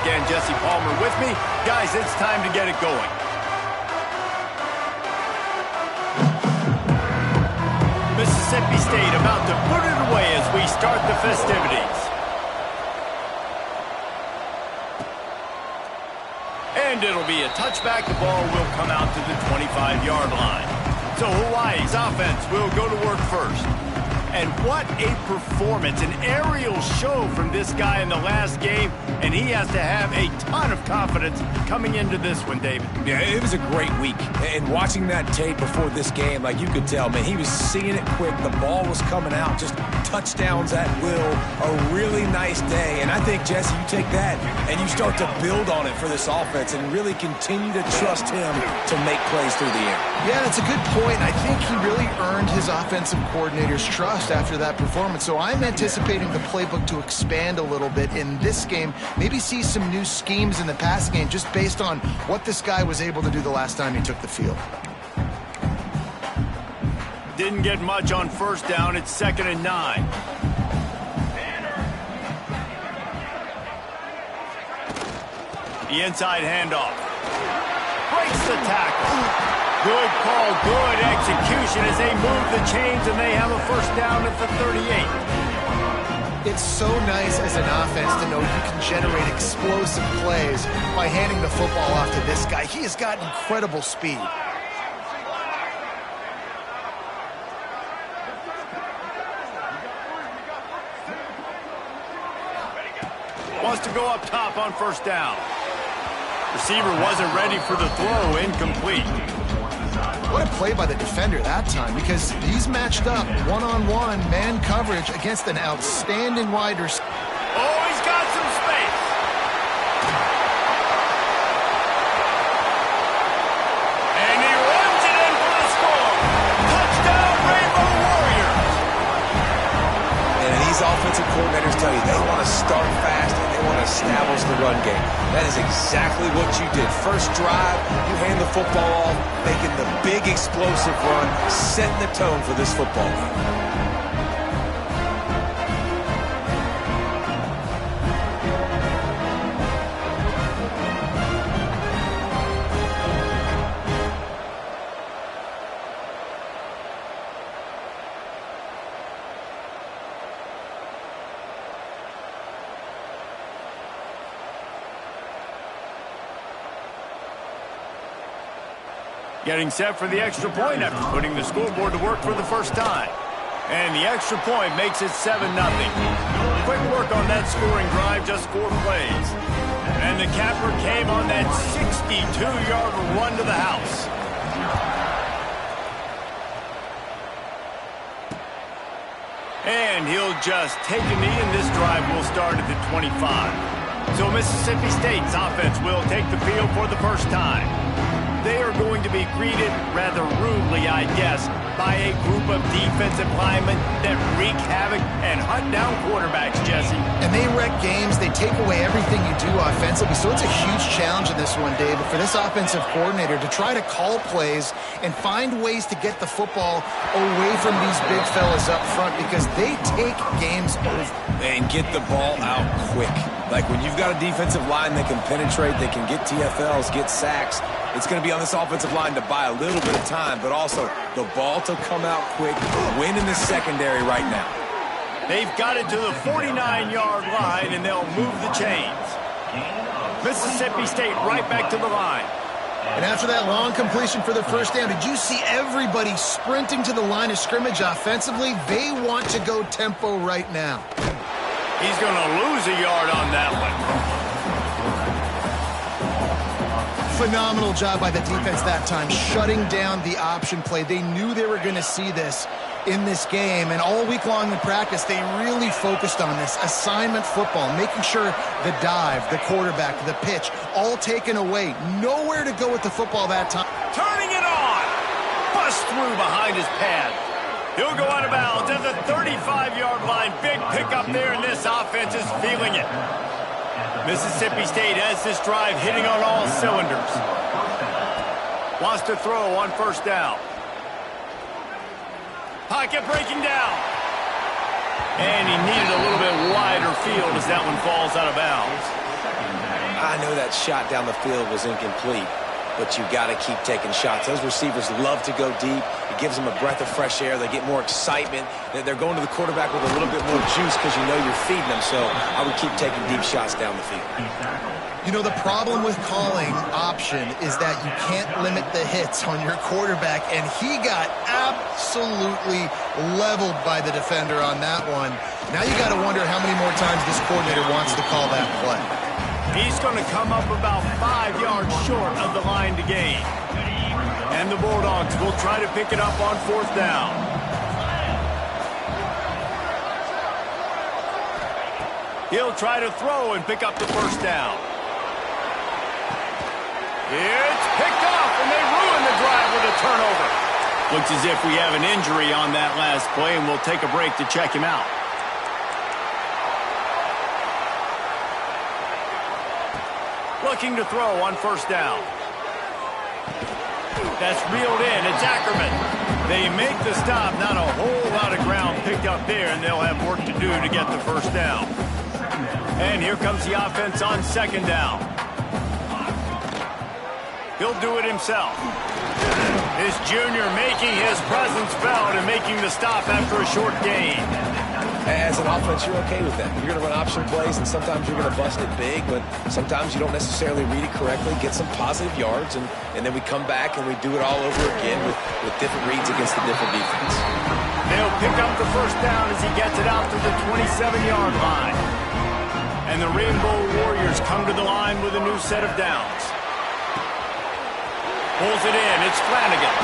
again, Jesse Palmer with me. Guys, it's time to get it going. Mississippi State about to put it away as we start the festivities. And it'll be a touchback. The ball will come out to the 25-yard line. So Hawaii's offense will go to work first. And what a performance, an aerial show from this guy in the last game, and he has to have a ton of confidence coming into this one, David. Yeah, it was a great week. And watching that tape before this game, like you could tell, man, he was seeing it quick. The ball was coming out, just touchdowns at will. A really nice day. And I think, Jesse, you take that and you start to build on it for this offense and really continue to trust him to make plays through the air. Yeah, that's a good point. I think he really earned his offensive coordinator's trust after that performance. So I'm anticipating the playbook to expand a little bit in this game. Maybe see some new schemes in the pass game just based on what this guy was able to do the last time he took the field. Didn't get much on first down. It's 2nd and 9. The inside handoff. Breaks the tackle. Good call, good execution as they move the chains and they have a first down at the 38. It's so nice as an offense to know you can generate explosive plays by handing the football off to this guy. He has got incredible speed. Wants to go up top on first down. Receiver wasn't ready for the throw, incomplete. What a play by the defender that time, because he's matched up one-on-one man coverage against an outstanding wide receiver. Oh, he's got some space. And he runs it in for the score. Touchdown, Rainbow Warriors. And these offensive coordinators tell you they want to start fast and they want to establish the run game. That is exactly what you did. First drive, you hand the football off, making the big explosive run, setting the tone for this football game. Getting set for the extra point after putting the scoreboard to work for the first time. And the extra point makes it 7-0. Quick work on that scoring drive, just 4 plays. And the capper came on that 62-yard run to the house. And he'll just take a knee, and this drive will start at the 25. So Mississippi State's offense will take the field for the first time. They are going to be greeted rather rudely, I guess, by a group of defensive linemen that wreak havoc and hunt down quarterbacks, Jesse. And they wreck games. They take away everything you do offensively. So it's a huge challenge in this one, David, for this offensive coordinator to try to call plays and find ways to get the football away from these big fellas up front because they take games over. And get the ball out quick. Like when you've got a defensive line that can penetrate, they can get TFLs, get sacks, it's going to be on this offensive line to buy a little bit of time, but also the ball to come out quick, win in the secondary right now. They've got it to the 49-yard line, and they'll move the chains. Mississippi State right back to the line. And after that long completion for the first down, did you see everybody sprinting to the line of scrimmage offensively? They want to go tempo right now. He's going to lose a yard on that one. Phenomenal job by the defense that time, shutting down the option play. They knew they were going to see this in this game, and all week long in practice, they really focused on this assignment football, making sure the dive, the quarterback, the pitch, all taken away. Nowhere to go with the football that time. Turning it on. Bust through behind his pad. He'll go out of bounds at the 35-yard line. Big pickup there, and this offense is feeling it. Mississippi State has this drive hitting on all cylinders. Wants to throw on first down. Pocket breaking down. And he needed a little bit wider field as that one falls out of bounds. I know that shot down the field was incomplete, but you got to keep taking shots. Those receivers love to go deep. It gives them a breath of fresh air. They get more excitement. They're going to the quarterback with a little bit more juice because you know you're feeding them. So I would keep taking deep shots down the field. You know, the problem with calling option is that you can't limit the hits on your quarterback, and he got absolutely leveled by the defender on that one. Now you got to wonder how many more times this coordinator wants to call that play. He's going to come up about 5 yards short of the line to gain. And the Bulldogs will try to pick it up on 4th down. He'll try to throw and pick up the 1st down. It's picked off, and they ruin the drive with a turnover. Looks as if we have an injury on that last play, and we'll take a break to check him out. Looking to throw on 1st down. That's reeled in. It's Ackerman. They make the stop. Not a whole lot of ground picked up there, and they'll have work to do to get the 1st down. And here comes the offense on 2nd down. He'll do it himself. This junior making his presence felt and making the stop after a short gain. As an offense, you're okay with that. You're going to run option plays, and sometimes you're going to bust it big, but sometimes you don't necessarily read it correctly, get some positive yards, and then we come back and we do it all over again with different reads against the different defense. They'll pick up the 1st down as he gets it out to the 27-yard line. And the Rainbow Warriors come to the line with a new set of downs. Pulls it in. It's Flanagan.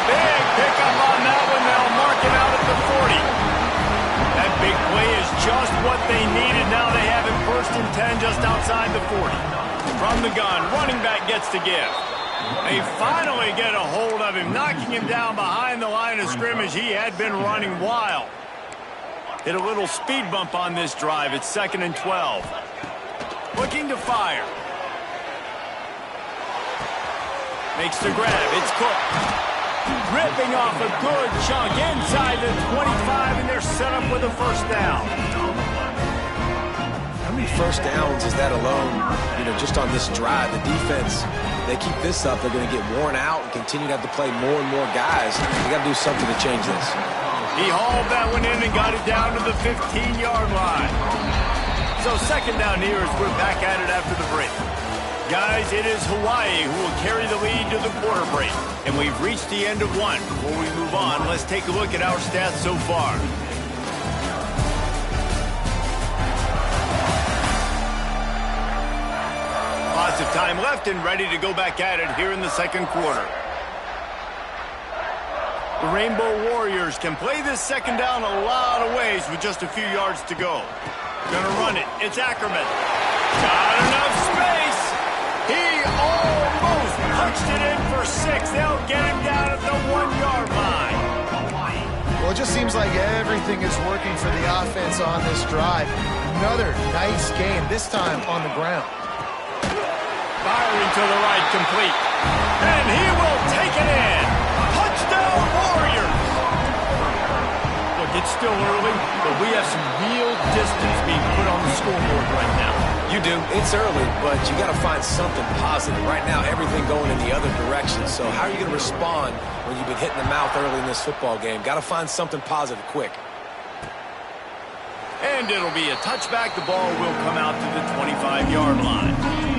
Big pickup on that one. They'll mark it out at the 40. That big play is just what they needed. Now they have it 1st and 10 just outside the 40. From the gun, running back gets to give. They finally get a hold of him, knocking him down behind the line of scrimmage. He had been running wild. Hit a little speed bump on this drive. It's 2nd and 12. Looking to fire. Makes the grab. It's Cook. Ripping off a good chunk inside the 25, and they're set up with a 1st down. How many 1st downs is that alone, just on this drive? The defense, they keep this up, they're going to get worn out and continue to have to play more and more guys. They got to do something to change this. He hauled that one in and got it down to the 15-yard line. So 2nd down here as we're back at it after the break. Guys, it is Hawaii who will carry the lead to the quarter break. And we've reached the end of one. Before we move on, let's take a look at our stats so far. Lots of time left and ready to go back at it here in the 2nd quarter. The Rainbow Warriors can play this 2nd down a lot of ways with just a few yards to go. Gonna run it. It's Ackerman. Got enough space. He almost punched it in for 6. They'll get him down at the 1-yard line. Well, it just seems like everything is working for the offense on this drive. Another nice gain, this time on the ground. Firing to the right, complete. And he will take it in. Touchdown, Warriors! Look, it's still early, but we have some real distance being put on the scoreboard right now. You do. It's early, but you got to find something positive. Right now, everything going in the other direction. So how are you going to respond when you've been hit in the mouth early in this football game? Got to find something positive quick. And it'll be a touchback. The ball will come out to the 25-yard line.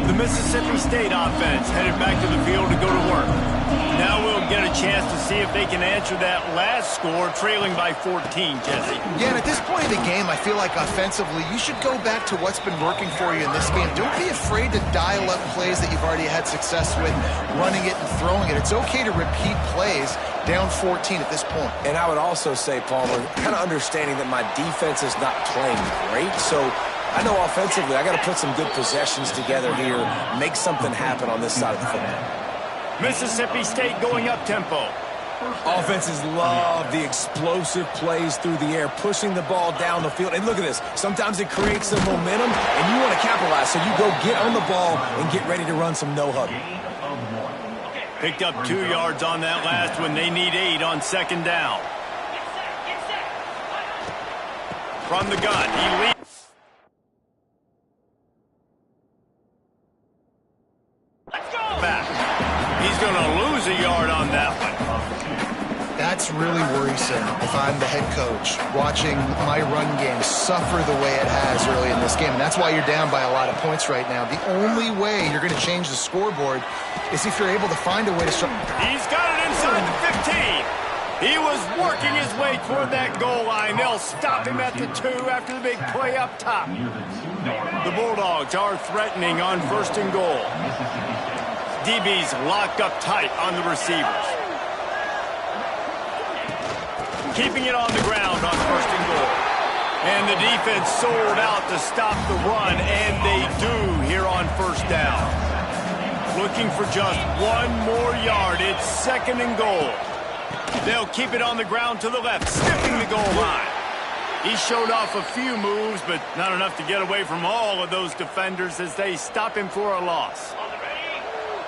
The Mississippi State offense headed back to the field to go to work. Now we'll get a chance to see if they can answer that last score, trailing by 14, Jesse. Yeah, and at this point in the game, I feel like offensively, you should go back to what's been working for you in this game. Don't be afraid to dial up plays that you've already had success with, running it and throwing it. It's okay to repeat plays down 14 at this point. And I would also say, Palmer, kind of understanding that my defense is not playing great, so I know offensively I got to put some good possessions together here, make something happen on this side of the football. Mississippi State going up-tempo. Offenses love the explosive plays through the air, pushing the ball down the field. And look at this. Sometimes it creates some momentum, and you want to capitalize. So you go get on the ball and get ready to run some no-huddle. Picked up 2 yards on that last one. They need 8 on 2nd down. From the gun, he leads. going to lose a yard on that one. That's really worrisome if I'm the head coach watching my run game suffer the way it has early in this game. And that's why you're down by a lot of points right now. The only way you're going to change the scoreboard is if you're able to find a way to start. He's got it inside the 15. He was working his way toward that goal line. They'll stop him at the 2 after the big play up top. The Bulldogs are threatening on 1st and goal. DB's locked up tight on the receivers. Keeping it on the ground on 1st and goal. And the defense sold out to stop the run, and they do here on 1st down. Looking for just 1 more yard. It's 2nd and goal. They'll keep it on the ground to the left, sniffing the goal line. He showed off a few moves, but not enough to get away from all of those defenders as they stop him for a loss.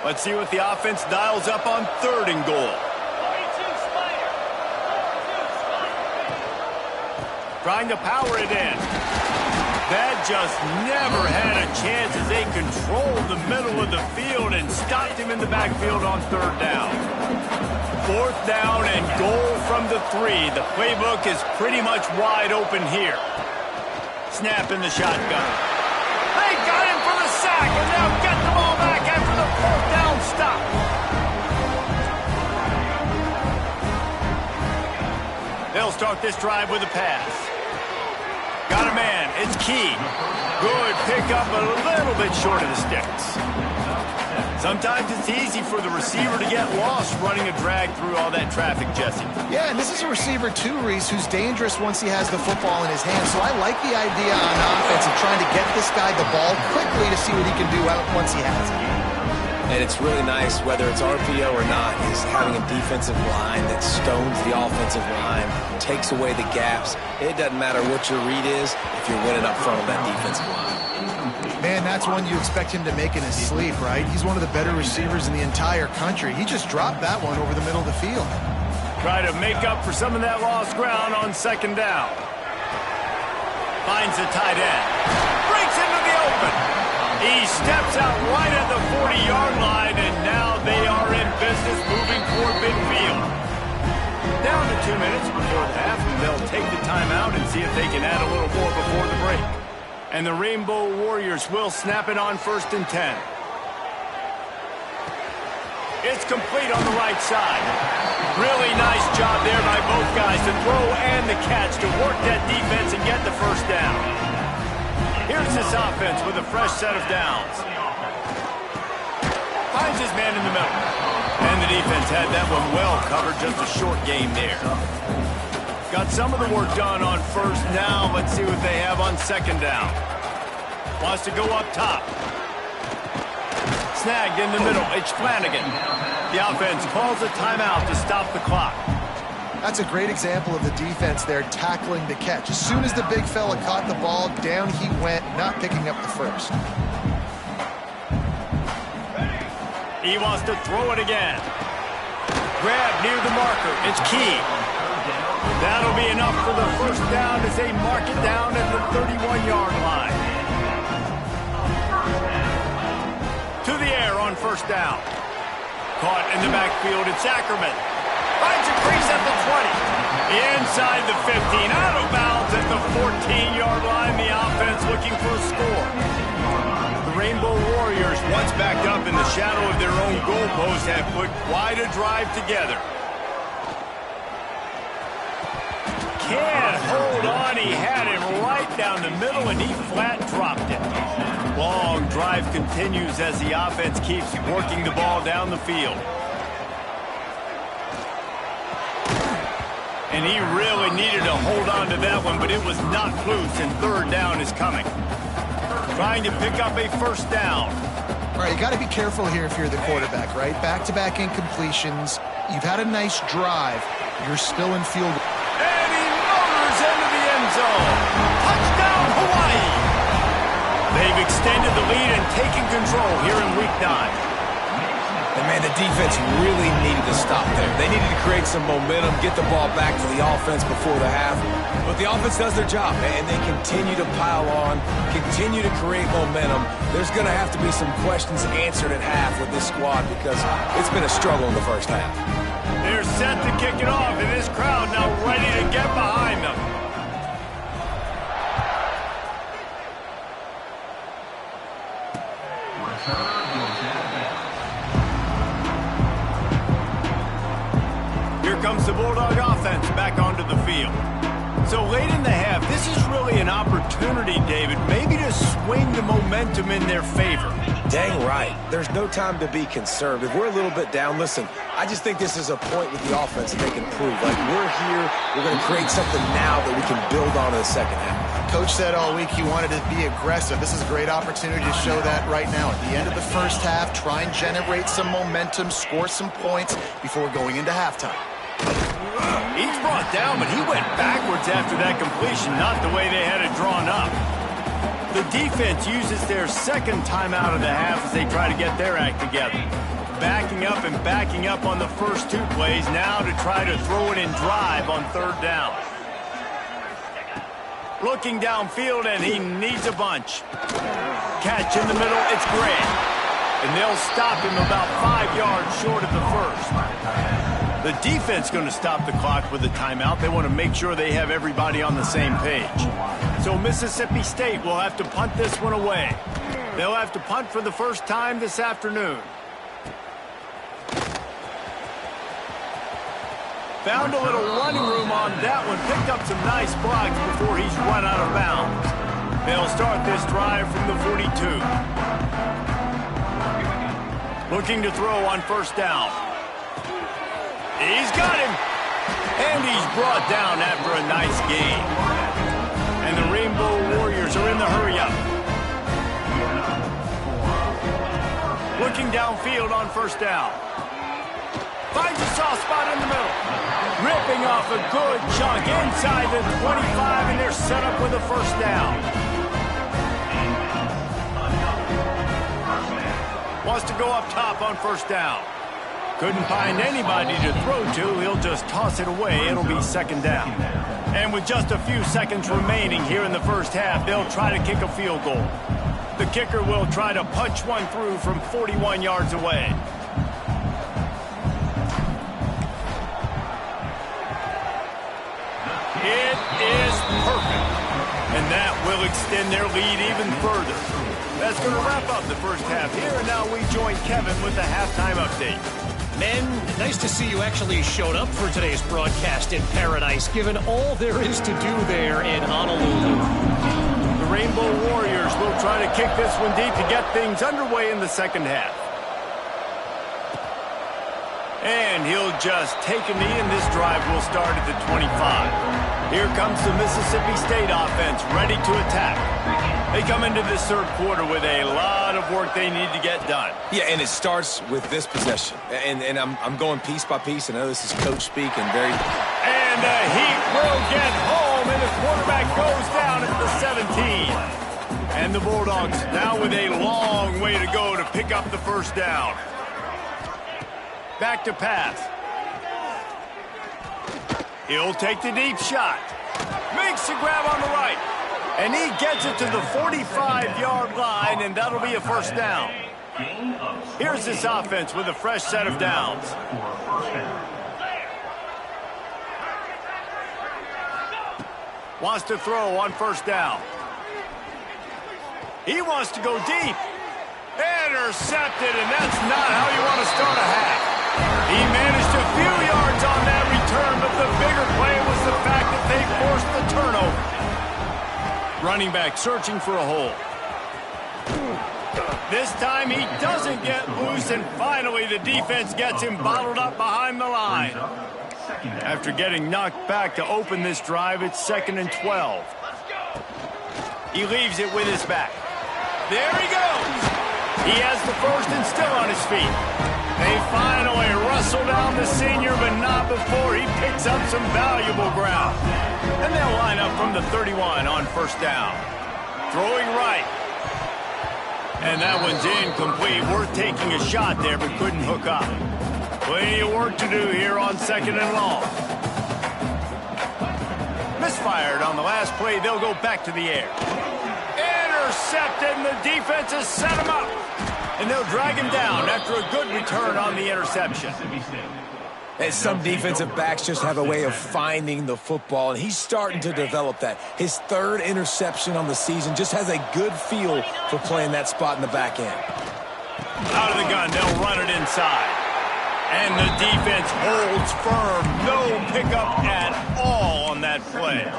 Let's see what the offense dials up on 3rd and goal. Trying to power it in. That just never had a chance as they controlled the middle of the field and stopped him in the backfield on 3rd down. 4th down and goal from the 3. The playbook is pretty much wide open here. Snap in the shotgun. They got him for the sack, and now get the ball back after the 4th down stop. They'll start this drive with a pass. Got a man. It's Key. Good pickup, a little bit short of the sticks. Sometimes it's easy for the receiver to get lost running a drag through all that traffic, Jesse. Yeah, and this is a receiver too, Reese, who's dangerous once he has the football in his hands. So I like the idea on offense of trying to get this guy the ball quickly to see what he can do out once he has it. And it's really nice, whether it's RPO or not, is having a defensive line that stones the offensive line, takes away the gaps. It doesn't matter what your read is if you're winning up front on that defensive line. Man, that's one you expect him to make in his sleep, right? He's one of the better receivers in the entire country. He just dropped that one over the middle of the field. Try to make up for some of that lost ground on 2nd down. Finds the tight end. Breaks into the open. He steps out right at the 40-yard line, and now they are in business moving toward midfield. Down to 2 minutes before the half, and they'll take the timeout and see if they can add a little more before the break. And the Rainbow Warriors will snap it on 1st and 10. It's complete on the right side. Really nice job there by both guys to throw and the catch to work that defense and get the 1st down. Here's this offense with a fresh set of downs. Finds his man in the middle. And the defense had that one well covered, just a short game there. Got some of the work done on 1st. Now let's see what they have on 2nd down. Wants to go up top. Snagged in the middle. It's Flanagan. The offense calls a timeout to stop the clock. That's a great example of the defense there tackling the catch. As soon as the big fella caught the ball, down he went, not picking up the 1st. He wants to throw it again. Grab near the marker. It's Key. That'll be enough for the 1st down as they mark it down at the 31-yard line. To the air on 1st down. Caught in the backfield, it's Ackerman. Finds a crease at the 20. Inside the 15. Out of bounds at the 14-yard line. The offense looking for a score. The Rainbow Warriors, once backed up in the shadow of their own goalpost, have put quite a drive together. Can't hold on. He had it right down the middle, and he flat dropped it. Long drive continues as the offense keeps working the ball down the field. And he really needed to hold on to that one, but it was not loose, and 3rd down is coming. Trying to pick up a 1st down. All right, you got to be careful here if you're the quarterback, right? Back-to-back incompletions. You've had a nice drive. You're still in field. And he motors into the end zone. Touchdown, Hawaii! They've extended the lead and taken control here in Week 9. And, man, the defense really needed to stop there. They needed to create some momentum, get the ball back to the offense before the half. But the offense does their job, and they continue to pile on, continue to create momentum. There's going to have to be some questions answered at half with this squad because it's been a struggle in the first half. They're set to kick it off, and this crowd now ready to get behind them. Here comes the Bulldog offense back onto the field. So late in the half, this is really an opportunity, David, maybe to swing the momentum in their favor. Dang right. There's no time to be concerned. If we're a little bit down, listen, I just think this is a point with the offense that they can prove. Like, we're here, we're going to create something now that we can build on in the second half. Coach said all week he wanted to be aggressive. This is a great opportunity to show that right now. At the end of the first half, try and generate some momentum, score some points before going into halftime. He's brought down, but he went backwards after that completion, not the way they had it drawn up. The defense uses their second timeout of the half as they try to get their act together. Backing up on the first two plays, now to try to throw it in drive on third down. Looking downfield, and he needs a bunch. Catch in the middle, it's Grant. And they'll stop him about 5 yards short of the first. The defense going to stop the clock with a timeout. They want to make sure they have everybody on the same page. So Mississippi State will have to punt this one away. They'll have to punt for the first time this afternoon. Found a little running room on that one. Picked up some nice blocks before he's run out of bounds. They'll start this drive from the 42. Looking to throw on first down. He's got him. And he's brought down after a nice gain. And the Rainbow Warriors are in the hurry-up. Looking downfield on first down. Finds a soft spot in the middle. Ripping off a good chunk inside the 25, and they're set up with a first down. Wants to go up top on first down. Couldn't find anybody to throw to. He'll just toss it away. It'll be second down. And with just a few seconds remaining here in the first half, they'll try to kick a field goal. The kicker will try to punch one through from 41 yards away. It is perfect. And that will extend their lead even further. That's going to wrap up the first half here, and now we join Kevin with the halftime update. Men, nice to see you actually showed up for today's broadcast in paradise, given all there is to do there in Honolulu. The Rainbow Warriors will try to kick this one deep to get things underway in the second half. And he'll just take a knee, and this drive will start at the 25. Here comes the Mississippi State offense, ready to attack. They come into this third quarter with a lot of work they need to get done. Yeah, and it starts with this possession. And I'm going piece by piece. I know this is coach speak and very... And the Heat will get home, and the quarterback goes down at the 17. And the Bulldogs now with a long way to go to pick up the first down. Back to pass. He'll take the deep shot. Makes the grab on the right. And he gets it to the 45-yard line, and that'll be a first down. Here's this offense with a fresh set of downs. Wants to throw on first down. He wants to go deep. Intercepted, and that's not how you want to start a half. He managed a few yards on that return, but the bigger play was the fact that they forced the turnover. Running back searching for a hole. This time he doesn't get loose, and finally the defense gets him bottled up behind the line. After getting knocked back to open this drive, it's 2nd and 12. He leaves it with his back. There he goes. He has the first and still on his feet. They finally wrestle down the senior, but not before he picks up some valuable ground. And they'll line up from the 31 on first down. Throwing right. And that one's incomplete. Worth taking a shot there, but couldn't hook up. Plenty of work to do here on 2nd and long. Misfired on the last play. They'll go back to the air. Intercepted, and the defense has set him up. And they'll drag him down after a good return on the interception. And some defensive backs just have a way of finding the football, and he's starting to develop that. His 3rd interception on the season, just has a good feel for playing that spot in the back end. Out of the gun, they'll run it inside. And the defense holds firm. No pickup at all on that play.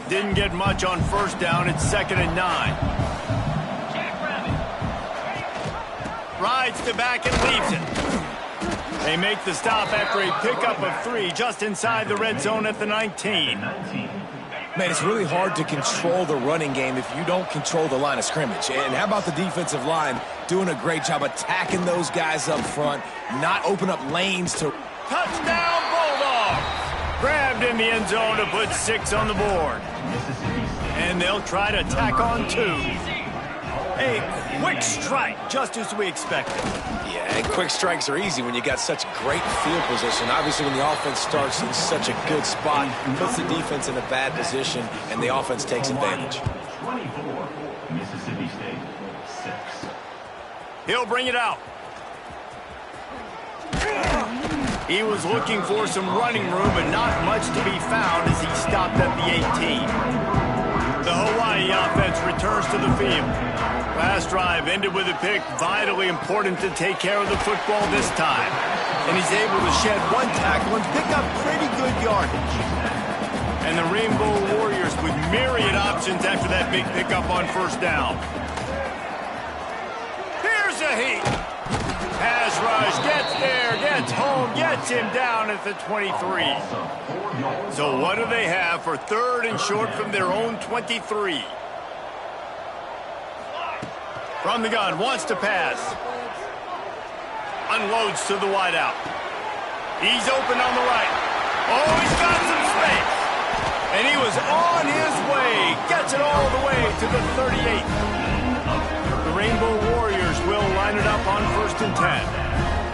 Didn't get much on 1st down. It's 2nd and 9. Rides the back and leaves it. They make the stop after a pickup of 3 just inside the red zone at the 19. Man, it's really hard to control the running game if you don't control the line of scrimmage. And how about the defensive line doing a great job attacking those guys up front, not open up lanes to... Touchdown, Bulldogs! Grabbed in the end zone to put 6 on the board. And they'll try to tack on 2. A quick strike, just as we expected. Yeah, and quick strikes are easy when you got such great field position. Obviously, when the offense starts in such a good spot, puts the defense in a bad position, and the offense takes advantage. 24, Mississippi State, 6. He'll bring it out. He was looking for some running room, but not much to be found as he stopped at the 18. The Hawaii offense returns to the field. Last drive ended with a pick, vitally important to take care of the football this time. And he's able to shed 1 tackle and pick up pretty good yardage. And the Rainbow Warriors with myriad options after that big pickup on 1st down. Here's a heat. Pass rush, gets there, gets home, gets him down at the 23. So what do they have for 3rd and short from their own 23? From the gun, wants to pass. Unloads to the wideout. He's open on the right. Oh, he's got some space. And he was on his way. Gets it all the way to the 38. The Rainbow Warriors will line it up on 1st and 10.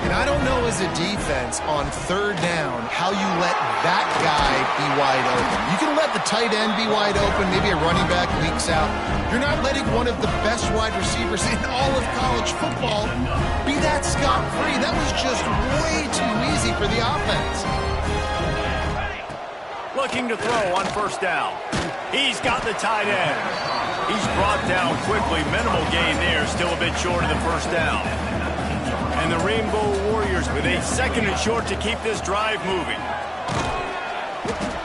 And I don't know as a defense on 3rd down how you let that guy be wide open. You can let the tight end be wide open, maybe a running back leaks out. You're not letting one of the best wide receivers in all of college football be that scot-free. That was just way too easy for the offense. Looking to throw on 1st down. He's got the tight end. He's brought down quickly. Minimal gain there, still a bit short of the 1st down. And the Rainbow Warriors with a 2nd and short to keep this drive moving.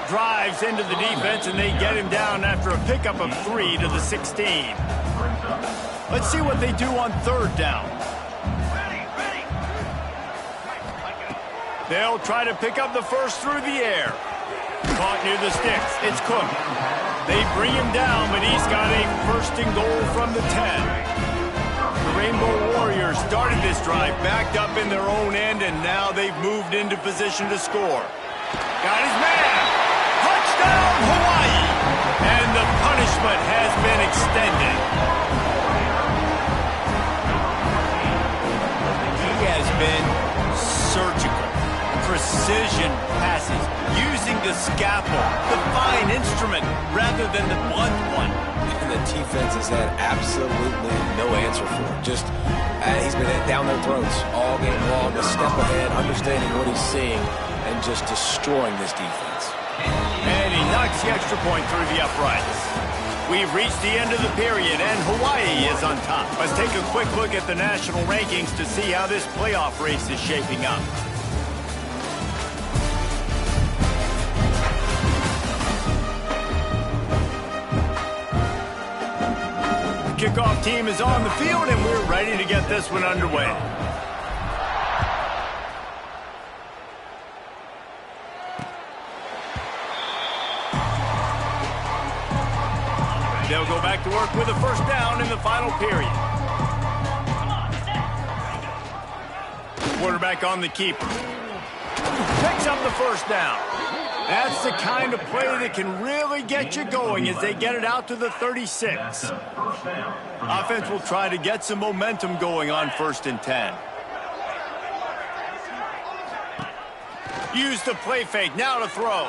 Drives into the defense, and they get him down after a pickup of 3 to the 16. Let's see what they do on 3rd down. They'll try to pick up the 1st through the air. Caught near the sticks. It's Cook. They bring him down, but he's got a 1st and goal from the 10. The Rainbow Warriors started this drive backed up in their own end, and now they've moved into position to score. Got his man. Touchdown, Hawaii. And the punishment has been extended. He has been surgical. Precision passes, using the scalpel, the fine instrument, rather than the blunt one. And the defense has had absolutely no answer for it. Just, he's been down their throats all game long, a step ahead, understanding what he's seeing, and just destroying this defense. And he knocks the extra point through the uprights. We've reached the end of the period, and Hawaii is on top. Let's take a quick look at the national rankings to see how this playoff race is shaping up. Kickoff team is on the field, and we're ready to get this one underway. They'll go back to work with a 1st down in the final period. Quarterback on the keeper. Picks up the 1st down. That's the kind of play that can really get you going as they get it out to the 36. Offense will try to get some momentum going on 1st and 10. Use the play fake, now to throw.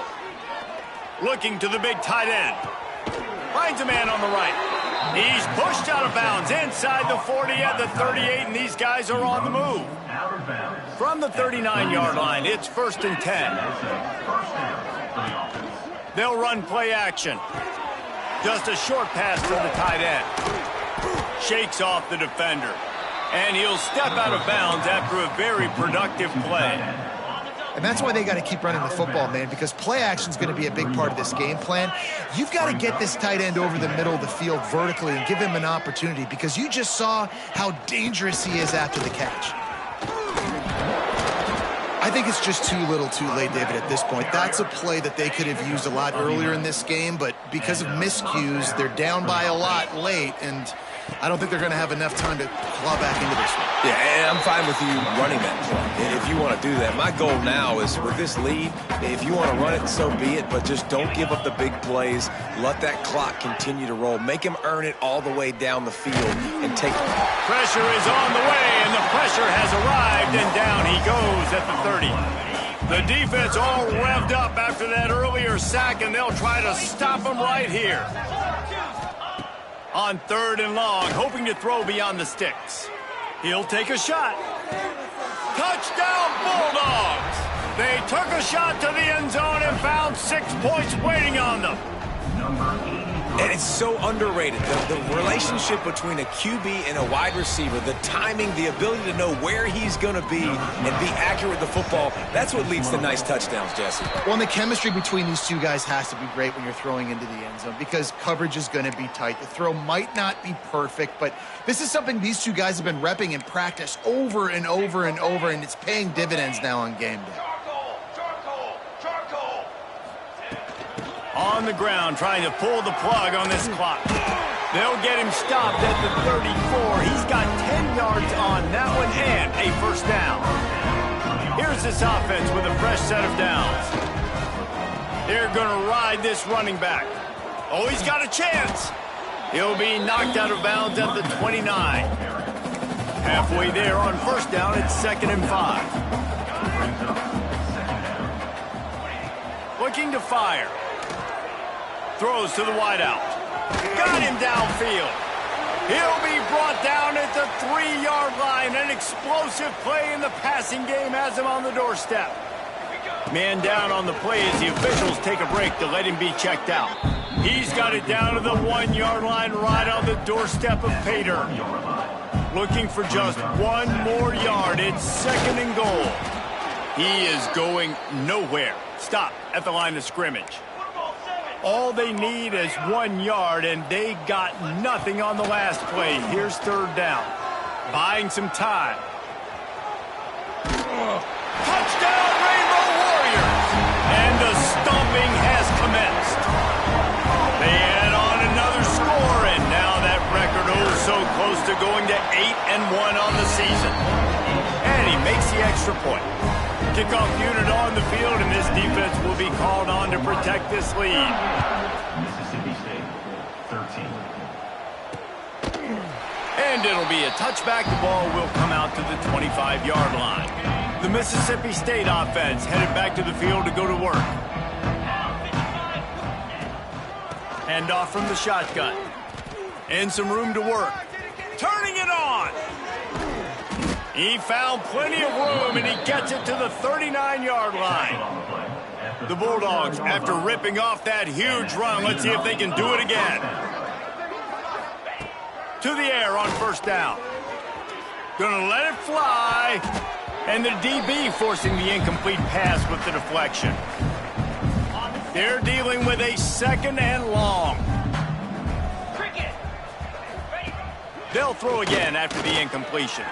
Looking to the big tight end. Finds a man on the right. He's pushed out of bounds inside the 40 at the 38, and these guys are on the move. From the 39-yard line, it's 1st and 10. They'll run play action. Just a short pass to the tight end. Shakes off the defender. And he'll step out of bounds after a very productive play. And that's why they got to keep running the football, man, because play action is going to be a big part of this game plan. You've got to get this tight end over the middle of the field vertically and give him an opportunity, because you just saw how dangerous he is after the catch. I think it's just too little too late, David, at this point. That's a play that they could have used a lot earlier in this game, but because of miscues, they're down by a lot late, and I don't think they're going to have enough time to claw back into this one. Yeah, and I'm fine with you running that play if you want to do that. My goal now is with this lead, if you want to run it, so be it, but just don't give up the big plays. Let that clock continue to roll. Make him earn it all the way down the field and take it. Pressure is on the way, and the pressure has arrived, and down he goes at the 30. The defense all revved up after that earlier sack, and they'll try to stop him right here. On 3rd and long, hoping to throw beyond the sticks. He'll take a shot. Touchdown, Bulldogs! They took a shot to the end zone and found 6 points waiting on them. And it's so underrated. The relationship between a QB and a wide receiver, the timing, the ability to know where he's going to be and be accurate with the football, that's what leads to nice touchdowns, Jesse. Well, and the chemistry between these two guys has to be great when you're throwing into the end zone, because coverage is going to be tight. The throw might not be perfect, but this is something these two guys have been repping in practice over and over and over, and it's paying dividends now on game day. On the ground, trying to pull the plug on this clock. They'll get him stopped at the 34. He's got 10 yards on that one and a 1st down. Here's this offense with a fresh set of downs. They're going to ride this running back. Oh, he's got a chance. He'll be knocked out of bounds at the 29. Halfway there on 1st down, it's 2nd and 5. Looking to fire. Throws to the wideout. Got him downfield. He'll be brought down at the 3-yard line. An explosive play in the passing game has him on the doorstep. Man down on the play as the officials take a break to let him be checked out. He's got it down to the 1-yard line right on the doorstep of Pater. Looking for just 1 more yard. It's 2nd and goal. He is going nowhere. Stop at the line of scrimmage. All they need is 1 yard, and they got nothing on the last play. Here's 3rd down. Buying some time. Touchdown, Rainbow Warriors! And the stomping has commenced. They add on another score, and now that record so close to going to 8-1 on the season. And he makes the extra point. Kickoff unit on the field, and this defense will be called on to protect this lead. Mississippi State, 13. And it'll be a touchback. The ball will come out to the 25-yard line. The Mississippi State offense headed back to the field to go to work. Hand off from the shotgun. And some room to work. Turning it on. He found plenty of room, and he gets it to the 39-yard line. The Bulldogs, after ripping off that huge run, let's see if they can do it again. To the air on 1st down. Gonna let it fly. And the DB forcing the incomplete pass with the deflection. They're dealing with a 2nd and long. They'll throw again after the incompletion.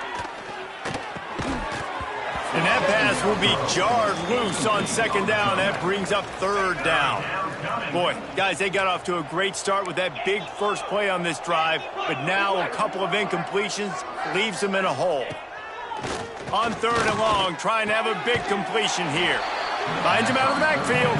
And that pass will be jarred loose on 2nd down. That brings up 3rd down. Boy, guys, they got off to a great start with that big first play on this drive, but now a couple of incompletions leaves them in a hole. On 3rd and long, trying to have a big completion here. Finds him out of the backfield.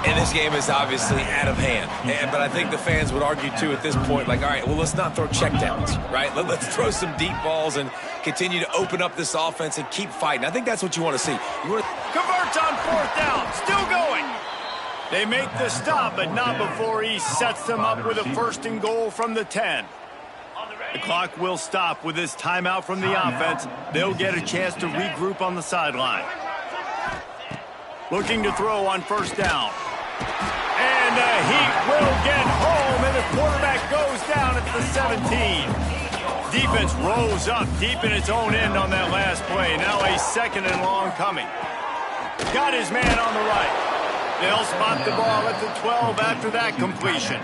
And this game is obviously out of hand. But I think the fans would argue, too, at this point, like, all right, well, let's not throw checkdowns, right? Let's throw some deep balls and continue to open up this offense and keep fighting. I think that's what you want to see. Converts on 4th down, still going. They make the stop, but not before he sets them up with a 1st and goal from the 10. The clock will stop with this timeout from the offense. They'll get a chance to regroup on the sideline. Looking to throw on 1st down. And the Heat will get home, and the quarterback goes down at the 17. Defense rolls up deep in its own end on that last play. Now a 2nd and long coming. Got his man on the right. They'll spot the ball at the 12 after that completion.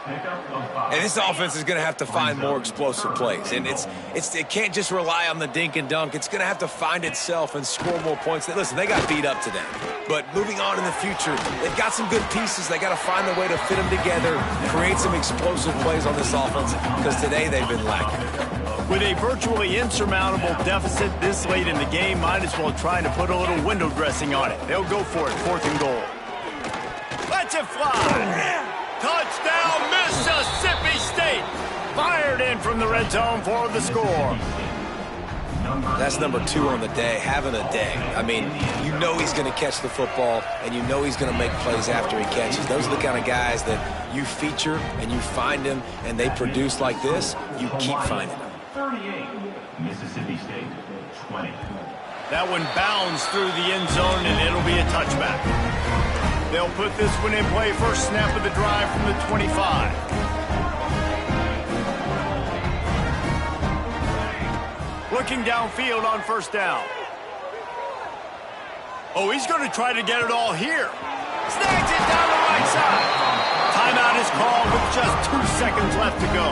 And this offense is going to have to find more explosive plays. And it can't just rely on the dink and dunk. It's going to have to find itself and score more points. Listen, they got beat up today. But moving on in the future, they've got some good pieces. They got to find a way to fit them together, create some explosive plays on this offense, because today they've been lacking. With a virtually insurmountable deficit this late in the game, might as well try to put a little window dressing on it. They'll go for it, 4th and goal. Let's it fly! Touchdown, Mississippi State! Fired in from the red zone for the score. That's number 2 on the day, having a day. I mean, you know he's going to catch the football, and you know he's going to make plays after he catches. Those are the kind of guys that you feature and you find them, and they produce like this. You keep finding them. 38, Mississippi State, 20. That one bounds through the end zone, and it'll be a touchback. They'll put this one in play, first snap of the drive from the 25. Looking downfield on 1st down. Oh, he's going to try to get it all here. Snags it down the right side. Timeout is called with just 2 seconds left to go.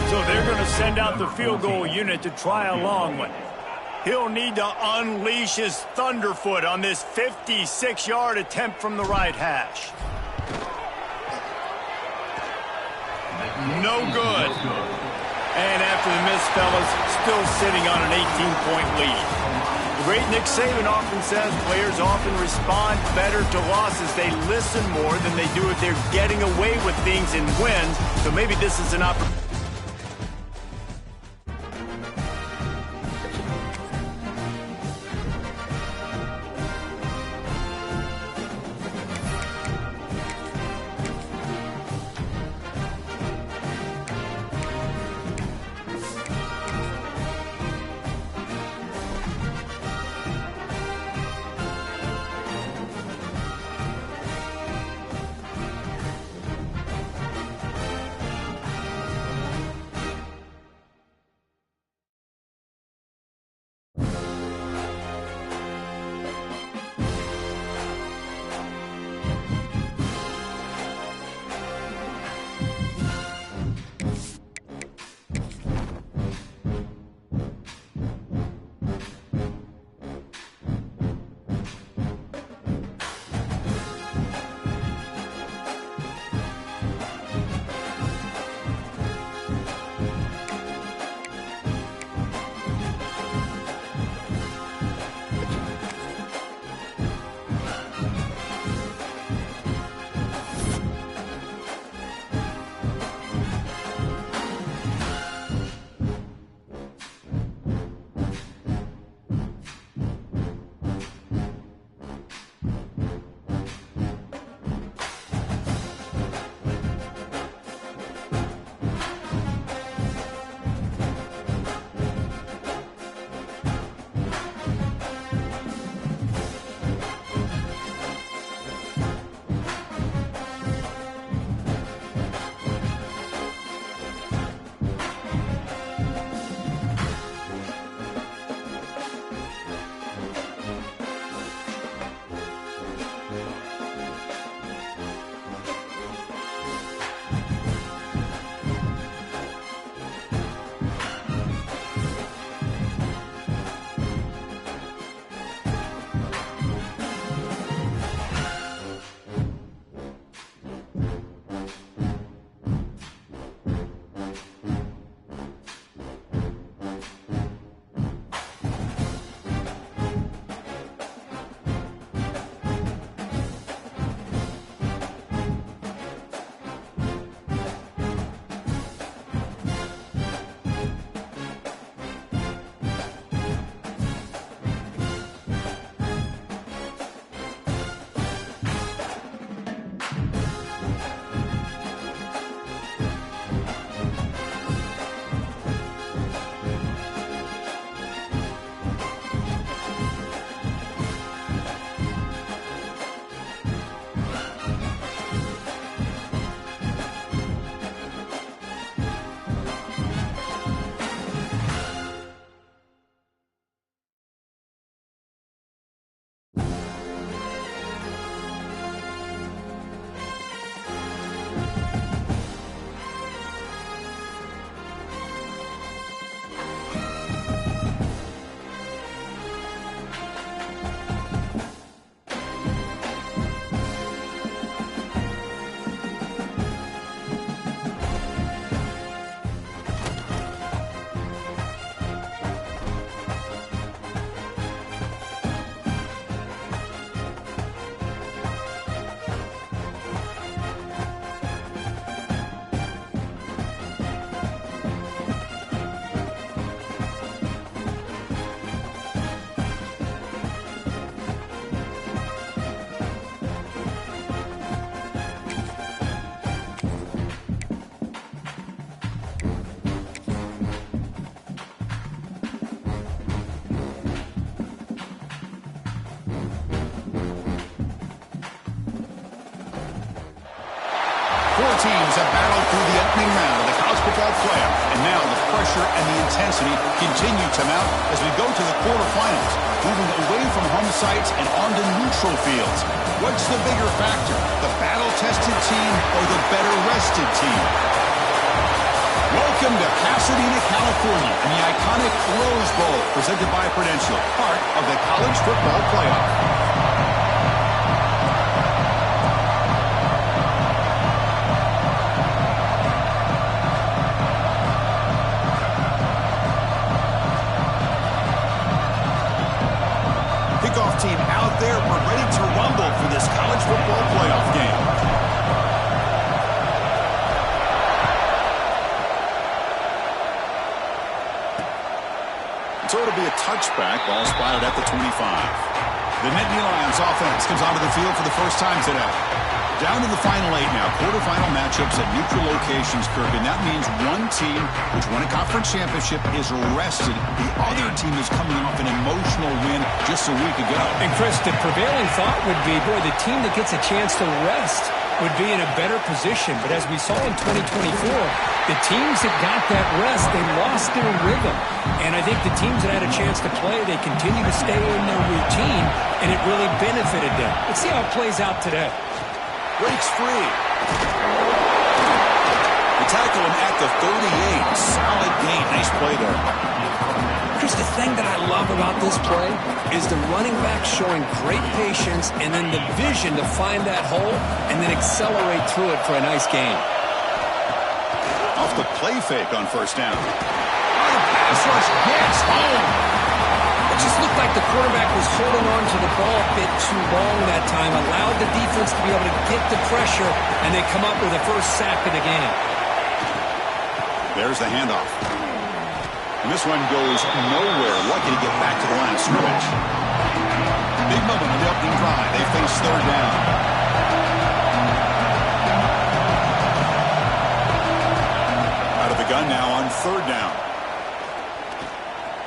So they're going to send out the field goal unit to try a long one. He'll need to unleash his thunderfoot on this 56-yard attempt from the right hash. No good. And after the miss, fellas, still sitting on an 18-point lead. The great Nick Saban often says players often respond better to losses. They listen more than they do if they're getting away with things in wins. So maybe this is an opportunity. teams have battled through the opening round of the college football playoff, and now the pressure and the intensity continue to mount as we go to the quarterfinals, moving away from home sites and onto neutral fields. What's the bigger factor, the battle-tested team or the better-rested team? Welcome to Pasadena, California, and the iconic Rose Bowl, presented by Prudential, part of the college football playoff. Team out there, we're ready to rumble for this college football playoff game. So it'll be a touchback, ball spotted at the 25. The Nittany Lions offense comes onto the field for the first time today. Down to the final 8 now, quarterfinal matchups at neutral locations, Kirk, and that means one team which won a conference championship is rested. The other team is coming off an emotional win just a week ago. And Chris, the prevailing thought would be, boy, the team that gets a chance to rest would be in a better position. But as we saw in 2024, the teams that got that rest, they lost their rhythm. And I think the teams that had a chance to play, they continue to stay in their routine, and it really benefited them. Let's see how it plays out today. Breaks free. They tackle him at the 38. Solid gain. Nice play there. Chris, the thing that I love about this play is the running back showing great patience and then the vision to find that hole and then accelerate through it for a nice gain. Off the play fake on first down. Pass rush gets home. It just looked like the quarterback was holding on to the ball a bit too long that time, allowed the defense to be able to get the pressure, and they come up with the first sack of the game. There's the handoff. And this one goes nowhere. Lucky to get back to the line of scrimmage. Big moment on the opening drive. They face third down. Out of the gun now on third down.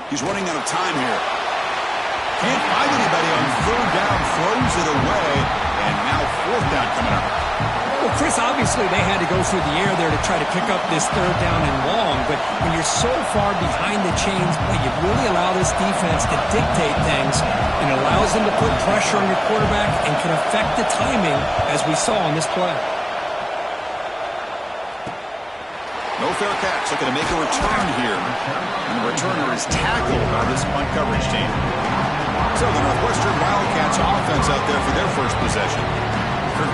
He's running out of time here. Can't find anybody on third down. Throws it away. And now fourth down coming up. Well, Chris, obviously they had to go through the air there to try to pick up this third down and long, but when you're so far behind the chains, boy, you really allow this defense to dictate things, and it allows them to put pressure on your quarterback and can affect the timing, as we saw on this play. No fair catch. Looking to make a return here. And the returner is tackled by this punt coverage team. So the Northwestern Wildcats offense out there for their first possession.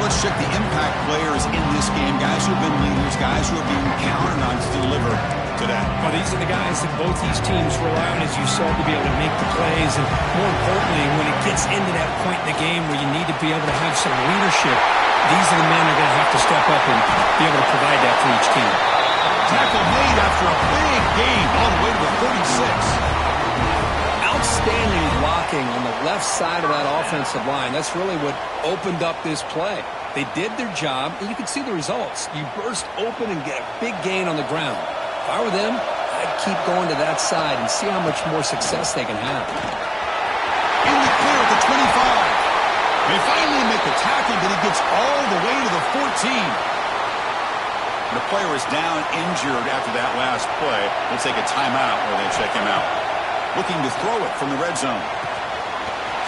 Let's check the impact players in this game. Guys who have been leaders, guys who are being counted on to deliver today. Well, these are the guys that both these teams rely on, as you said, to be able to make the plays. And more importantly, when it gets into that point in the game where you need to be able to have some leadership, these are the men that are going to have to step up and be able to provide that for each team. Tackle made after a big gain all the way to the 36. Outstanding blocking on the left side of that offensive line. That's really what opened up this play. They did their job, and you can see the results. You burst open and get a big gain on the ground. If I were them, I'd keep going to that side and see how much more success they can have. In the clear at the 25. They finally make the tackle, but he gets all the way to the 14. The player is down injured after that last play. We'll take a timeout where they check him out. Looking to throw it from the red zone.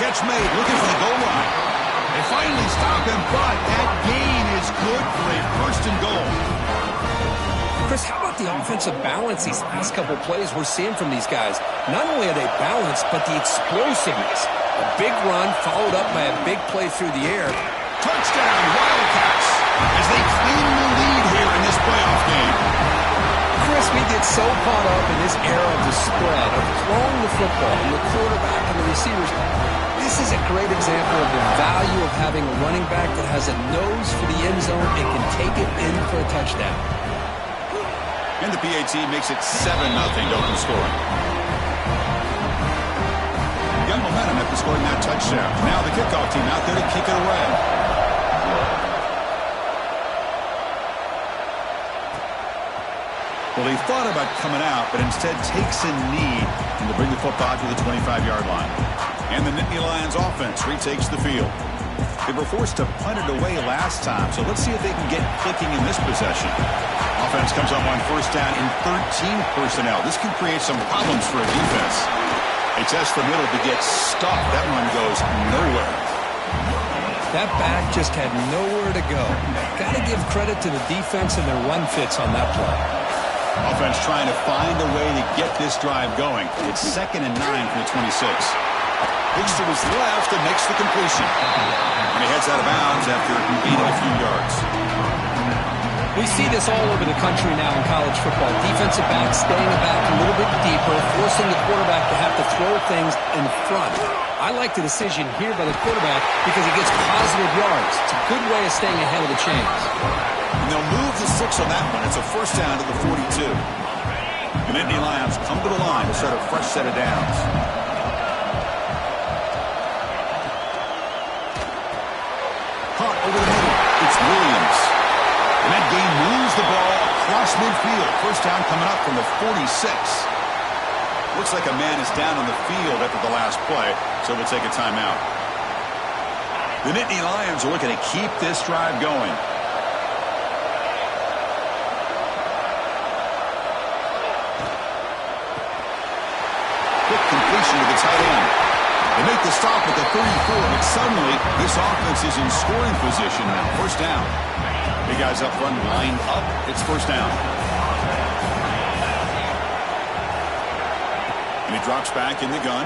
Catch made, looking for the goal line. They finally stop him, but that gain is good for a first and goal. Chris, how about the offensive balance these last couple plays we're seeing from these guys? Not only are they balanced, but the explosiveness. A big run followed up by a big play through the air. Touchdown, Wildcats, as they claim the lead here in this playoff game. Chris, we get so caught up in this era of the spread, of throwing the football, and the quarterback and the receivers. This is a great example of the value of having a running back that has a nose for the end zone and can take it in for a touchdown. And the PAT makes it 7-0 to open scoring. Young momentum after scoring that touchdown. Now the kickoff team out there to kick it away. Well, he thought about coming out, but instead takes a knee to bring the football to the 25-yard line. And the Nittany Lions offense retakes the field. They were forced to punt it away last time, so let's see if they can get clicking in this possession. Offense comes up on first down in 13 personnel. This can create some problems for a defense. They test the middle to get stuck. That one goes nowhere. That back just had nowhere to go. Got to give credit to the defense and their run fits on that play. Offense trying to find a way to get this drive going. It's 2nd and 9 from the 26. Looks to his left and makes the completion. And he heads out of bounds after gaining a few yards. We see this all over the country now in college football. Defensive backs staying back a little bit deeper, forcing the quarterback to have to throw things in front. I like the decision here by the quarterback because he gets positive yards. It's a good way of staying ahead of the chains. And they'll move the 6 on that one. It's a first down to the 42. The Nittany Lions come to the line to start a fresh set of downs. Caught over the middle. It's Williams. And that game moves the ball across midfield. First down coming up from the 46. Looks like a man is down on the field after the last play, so they'll take a timeout. The Nittany Lions are looking to keep this drive going. Quick completion to the tight end. They make the stop at the 34, but suddenly this offense is in scoring position now. First down. Big guys up front lined up. It's first down. And he drops back in the gun.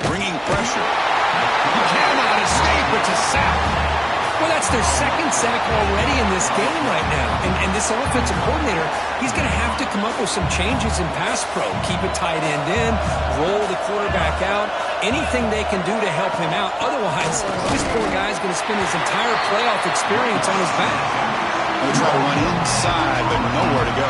Bringing pressure. He cannot escape. It's a sack. Well, that's their second sack already in this game right now. And this offensive coordinator, he's going to have to come up with some changes in pass pro. Keep a tight end in, roll the quarterback out, anything they can do to help him out. Otherwise, this poor guy's going to spend his entire playoff experience on his back. They'll try to run inside, but nowhere to go.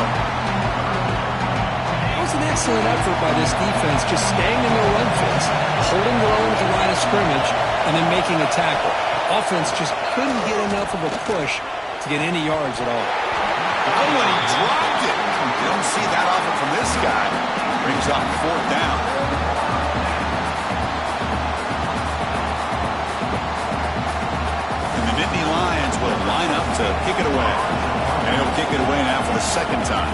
That was an excellent effort by this defense, just staying in their run fits, holding their own at the line of scrimmage, and then making a tackle. Offense just couldn't get enough of a push to get any yards at all. Oh, and he dropped it. You don't see that often from this guy. Brings up fourth down. And the Nittany Lions will line up to kick it away. And he'll kick it away now for the second time.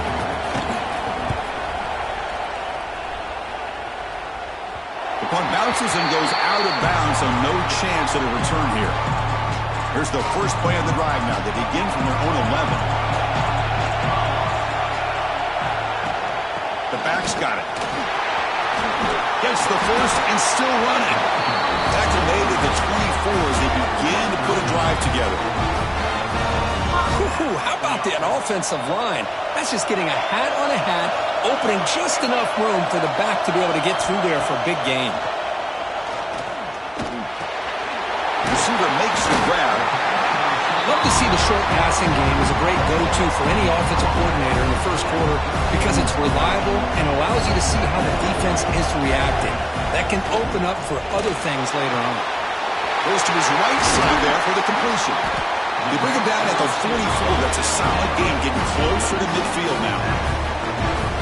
The punt bounces and goes out of bounds, so no chance at a return here. Here's the first play of the drive now. They begin from their own 11. The back's got it. Gets the first and still running. Tackle made at the 24 as they begin to put a drive together. Ooh, how about that offensive line? That's just getting a hat on a hat, opening just enough room for the back to be able to get through there for a big gain. Receiver makes the grab. Love to see the short passing game as a great go-to for any offensive coordinator in the first quarter because it's reliable and allows you to see how the defense is reacting. That can open up for other things later on. Goes to his right side there for the completion. They bring him down at the 44. That's a solid game, getting closer to midfield now.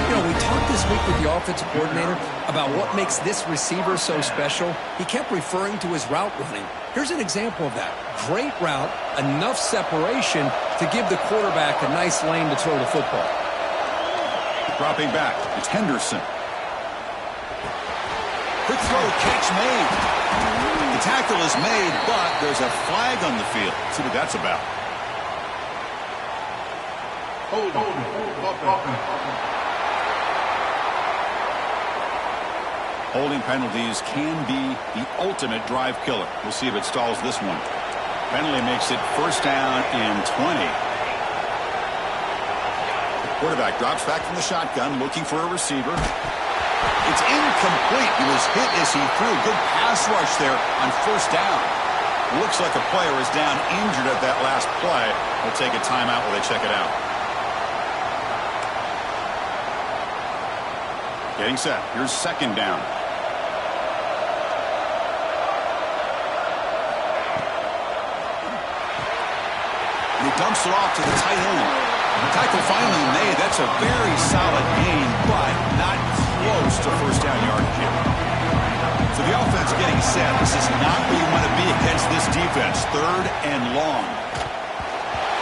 You know, we talked this week with the offensive coordinator about what makes this receiver so special. He kept referring to his route running. Here's an example of that. Great route, enough separation to give the quarterback a nice lane to throw the football. Dropping back, it's Henderson. Quick throw, catch made. The tackle is made, but there's a flag on the field. Let's see what that's about. Holding penalties can be the ultimate drive killer. We'll see if it stalls this one. Penalty makes it first down and 20. The quarterback drops back from the shotgun, looking for a receiver. It's incomplete. He was hit as he threw. Good pass rush there on first down. Looks like a player is down injured at that last play. They'll take a timeout while they check it out. Getting set. Here's second down. He dumps it off to the tight end. The tackle finally made. That's a very solid gain, but not close to first down yardage here. So the offense getting set. This is not where you want to be against this defense. 3rd and long.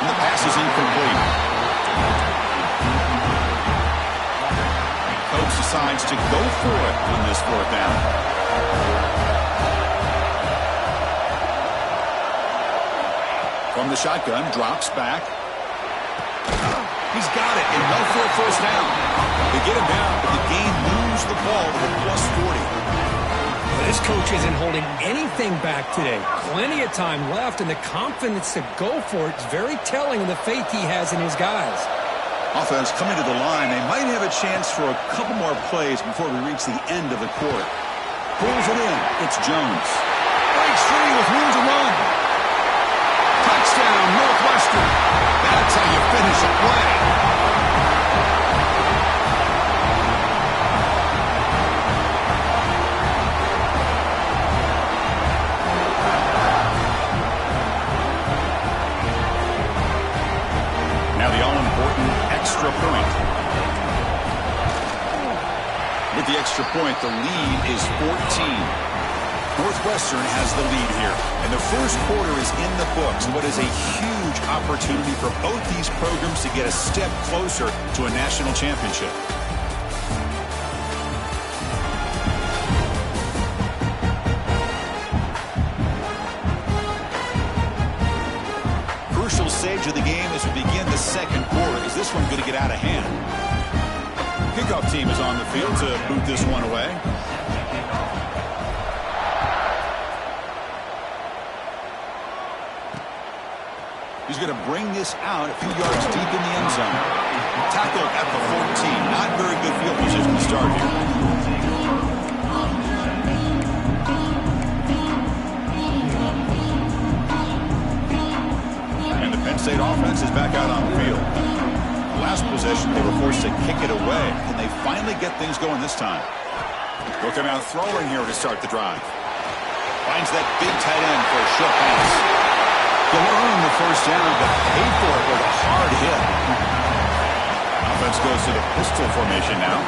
And the pass is incomplete. Coach decides to go for it on this 4th down. From the shotgun, drops back. He's got it. Enough for a 1st down. They get him down, but the game moves the ball to the +40. This coach isn't holding anything back today. Plenty of time left, and the confidence to go for it is very telling of the faith he has in his guys. Offense coming to the line. They might have a chance for a couple more plays before we reach the end of the quarter. Pulls it in. It's Jones. Breaks free with room to run. Touchdown, Northwestern. That's how you finish a play. Now the all-important extra point. With the extra point, the lead is 14. Northwestern has the lead here, and the first quarter is in the books. What is a huge opportunity for both these programs to get a step closer to a national championship. Crucial stage of the game as we begin the second quarter. Is this one going to get out of hand? Kickoff team is on the field to boot this one away. He's going to bring this out a few yards deep in the end zone. Tackled at the 14. Not very good field position to start here. And the Penn State offense is back out on the field. Last possession, they were forced to kick it away. Can they finally get things going this time? They'll come out throwing here to start the drive. Finds that big tight end for a short pass. They'll earn the 1st down, but pay for it with a hard hit. Offense goes to the pistol formation now.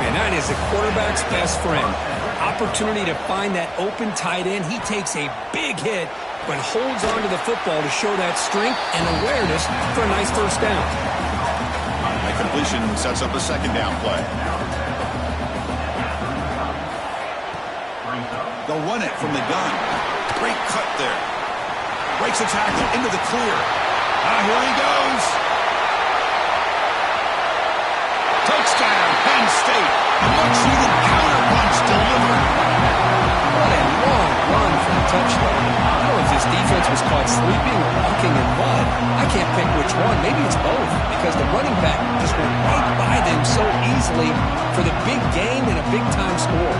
And that is the quarterback's best friend. Opportunity to find that open tight end. He takes a big hit, but holds on to the football to show that strength and awareness for a nice 1st down. The completion sets up a 2nd down play. They'll run it from the gun. Great cut there. Breaks a tackle into the clear. Here he goes. Touchdown, Penn State. A much-needed counterpunch delivered. What a long run for the touchdown. I don't know if this defense was caught sleeping or walking in mud. I can't pick which one. Maybe it's both, because the running back just went right by them so easily for the big gain and a big-time score.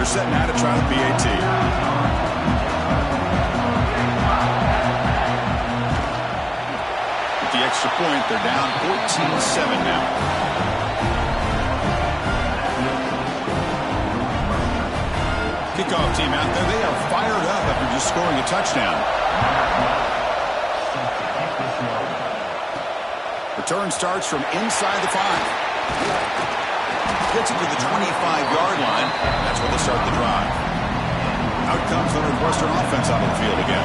Setting out to try the PAT. With the extra point, they're down 14-7 now. Kickoff team out there. They are fired up after just scoring a touchdown. Return starts from inside the 5. Gets it to the 25-yard line. That's where they start the drive. Out comes the Northwestern offense out of the field again.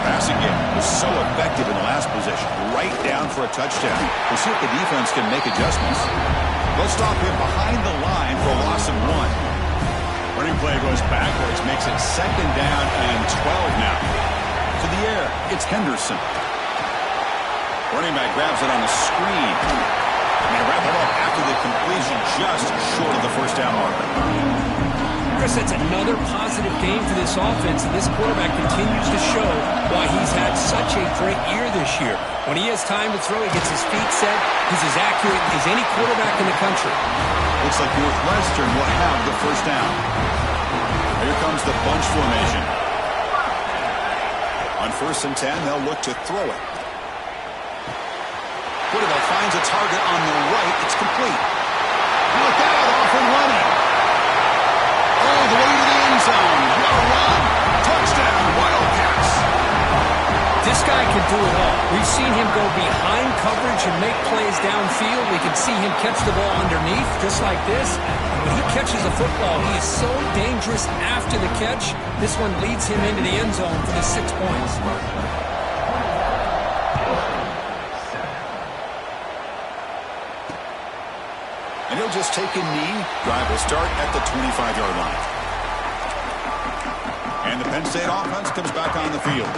Passing game was so effective in the last possession. Right down for a touchdown. We'll see if the defense can make adjustments. They'll stop him behind the line for a loss of 1. Running play goes backwards. Makes it 2nd down and 12 now. To the air, it's Henderson. Running back grabs it on the screen. And they wrap it up after the completion, just short of the 1st down marker. Chris, that's another positive game for this offense, and this quarterback continues to show why he's had such a great year this year. When he has time to throw, he gets his feet set. He's as accurate as any quarterback in the country. Looks like Northwestern will have the 1st down. Here comes the bunch formation. On 1st and 10, they'll look to throw it. Woodville finds a target on the right. It's complete. Look out, off and running. All the way to the end zone. What a run. Touchdown, Wildcats. This guy can do it all. We've seen him go behind coverage and make plays downfield. We can see him catch the ball underneath, just like this. When he catches a football, he is so dangerous after the catch. This one leads him into the end zone for the 6 points. And he'll just take a knee. Drive will start at the 25-yard line. And the Penn State offense comes back on the field.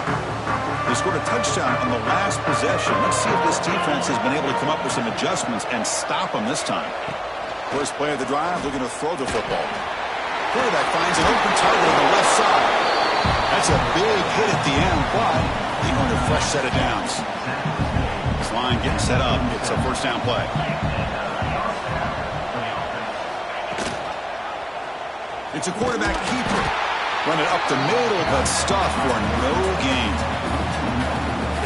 They scored a touchdown on the last possession. Let's see if this defense has been able to come up with some adjustments and stop them this time. First play of the drive, they're going to throw the football. Quarterback finds an open target on the left side. That's a big hit at the end, but they go to a fresh set of downs. This line getting set up. It's a first down play. It's a quarterback keeper. Running up the middle, but stuffed for no gain.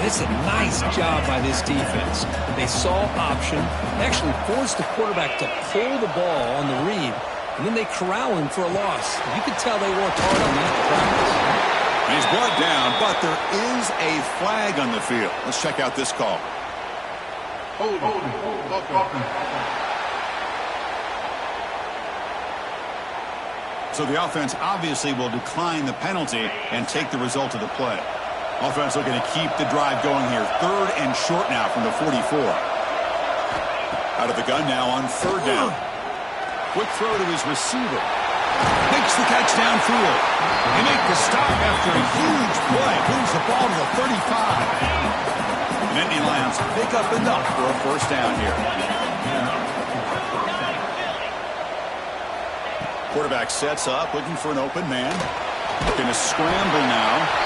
It's a nice job by this defense. They saw option, actually forced the quarterback to pull the ball on the read, and then they corral him for a loss. You could tell they worked hard on that in practice. He's brought down, but there is a flag on the field. Let's check out this call. So the offense obviously will decline the penalty and take the result of the play. Offense looking to keep the drive going here. 3rd and short now from the 44. Out of the gun now on 3rd down. Quick throw to his receiver. Makes the catch downfield. They make the stop after a huge play. Moves the ball to the 35. And Nittany Lions pick up enough for a first down here. Quarterback sets up, looking for an open man. Looking to scramble now.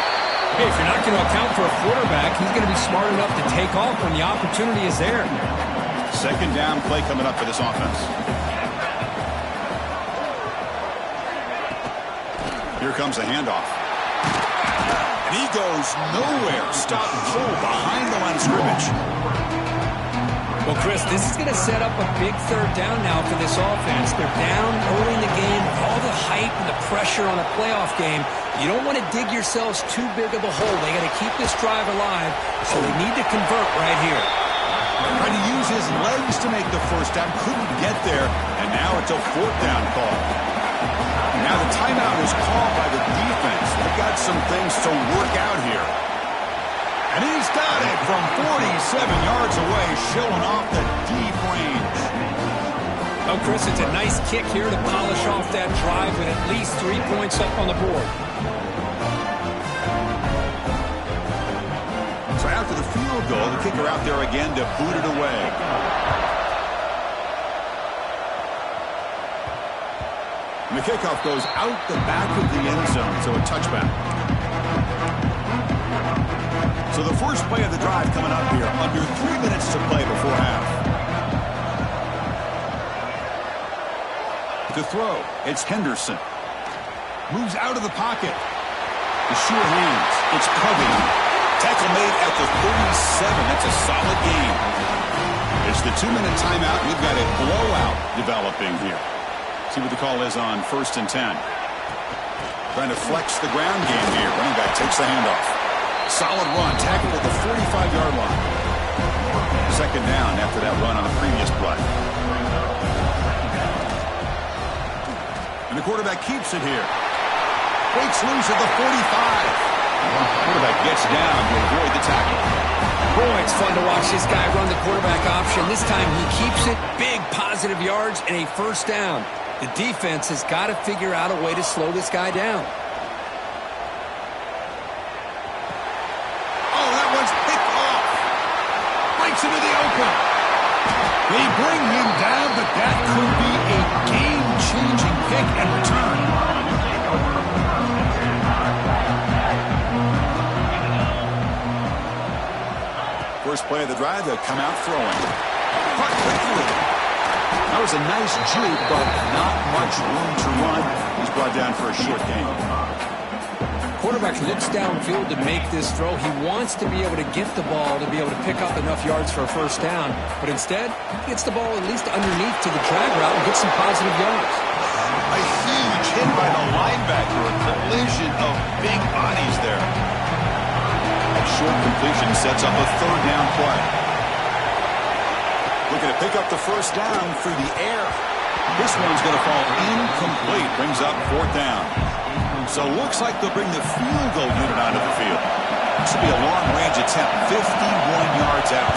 Hey, if you're not going to account for a quarterback, he's going to be smart enough to take off when the opportunity is there. Second down play coming up for this offense. Here comes a handoff. And he goes nowhere. Stop cold behind the line of scrimmage. Well, Chris, this is going to set up a big 3rd down now for this offense. They're down early in the game with all the hype and the pressure on a playoff game. You don't want to dig yourselves too big of a hole. They got to keep this drive alive, so they need to convert right here. Trying to use his legs to make the first down. Couldn't get there, and now it's a 4th down call. Now the timeout is called by the defense. They've got some things to work out here. And he's got it from 47 yards away, showing off the deep range. Oh, Chris, it's a nice kick here to polish off that drive with at least 3 points up on the board. So after the field goal, the kicker out there again to boot it away. And the kickoff goes out the back of the end zone, so a touchback. So the first play of the drive coming up here. Under 3 minutes to play before half. To throw, it's Henderson. Moves out of the pocket. The sure hands. It's Covey. Tackle made at the 37. That's a solid gain. It's the 2-minute timeout. We've got a blowout developing here. See what the call is on 1st and 10. Trying to flex the ground game here. Running back takes the handoff. Solid run, tackled at the 45-yard line. Second down after that run on the previous play. And the quarterback keeps it here. Breaks loose at the 45. Quarterback gets down to avoid the tackle. Boy, it's fun to watch this guy run the quarterback option. This time he keeps it, big positive yards, and a first down. The defense has got to figure out a way to slow this guy down. Into the open. They bring him down, but that could be a game-changing pick and return. First play of the drive, they'll come out throwing. Caught quickly. That was a nice juke, but not much room to run. He's brought down for a short gain. Quarterback looks downfield to make this throw. He wants to be able to get the ball to be able to pick up enough yards for a first down. But instead, he gets the ball at least underneath to the drag route and gets some positive yards. A huge hit by the linebacker. A collision of big bodies there. That short completion sets up a third down play. Looking to pick up the first down through the air. This one's going to fall incomplete. Brings up fourth down. So looks like they'll bring the field goal unit onto the field. This will be a long-range attempt, 51 yards out.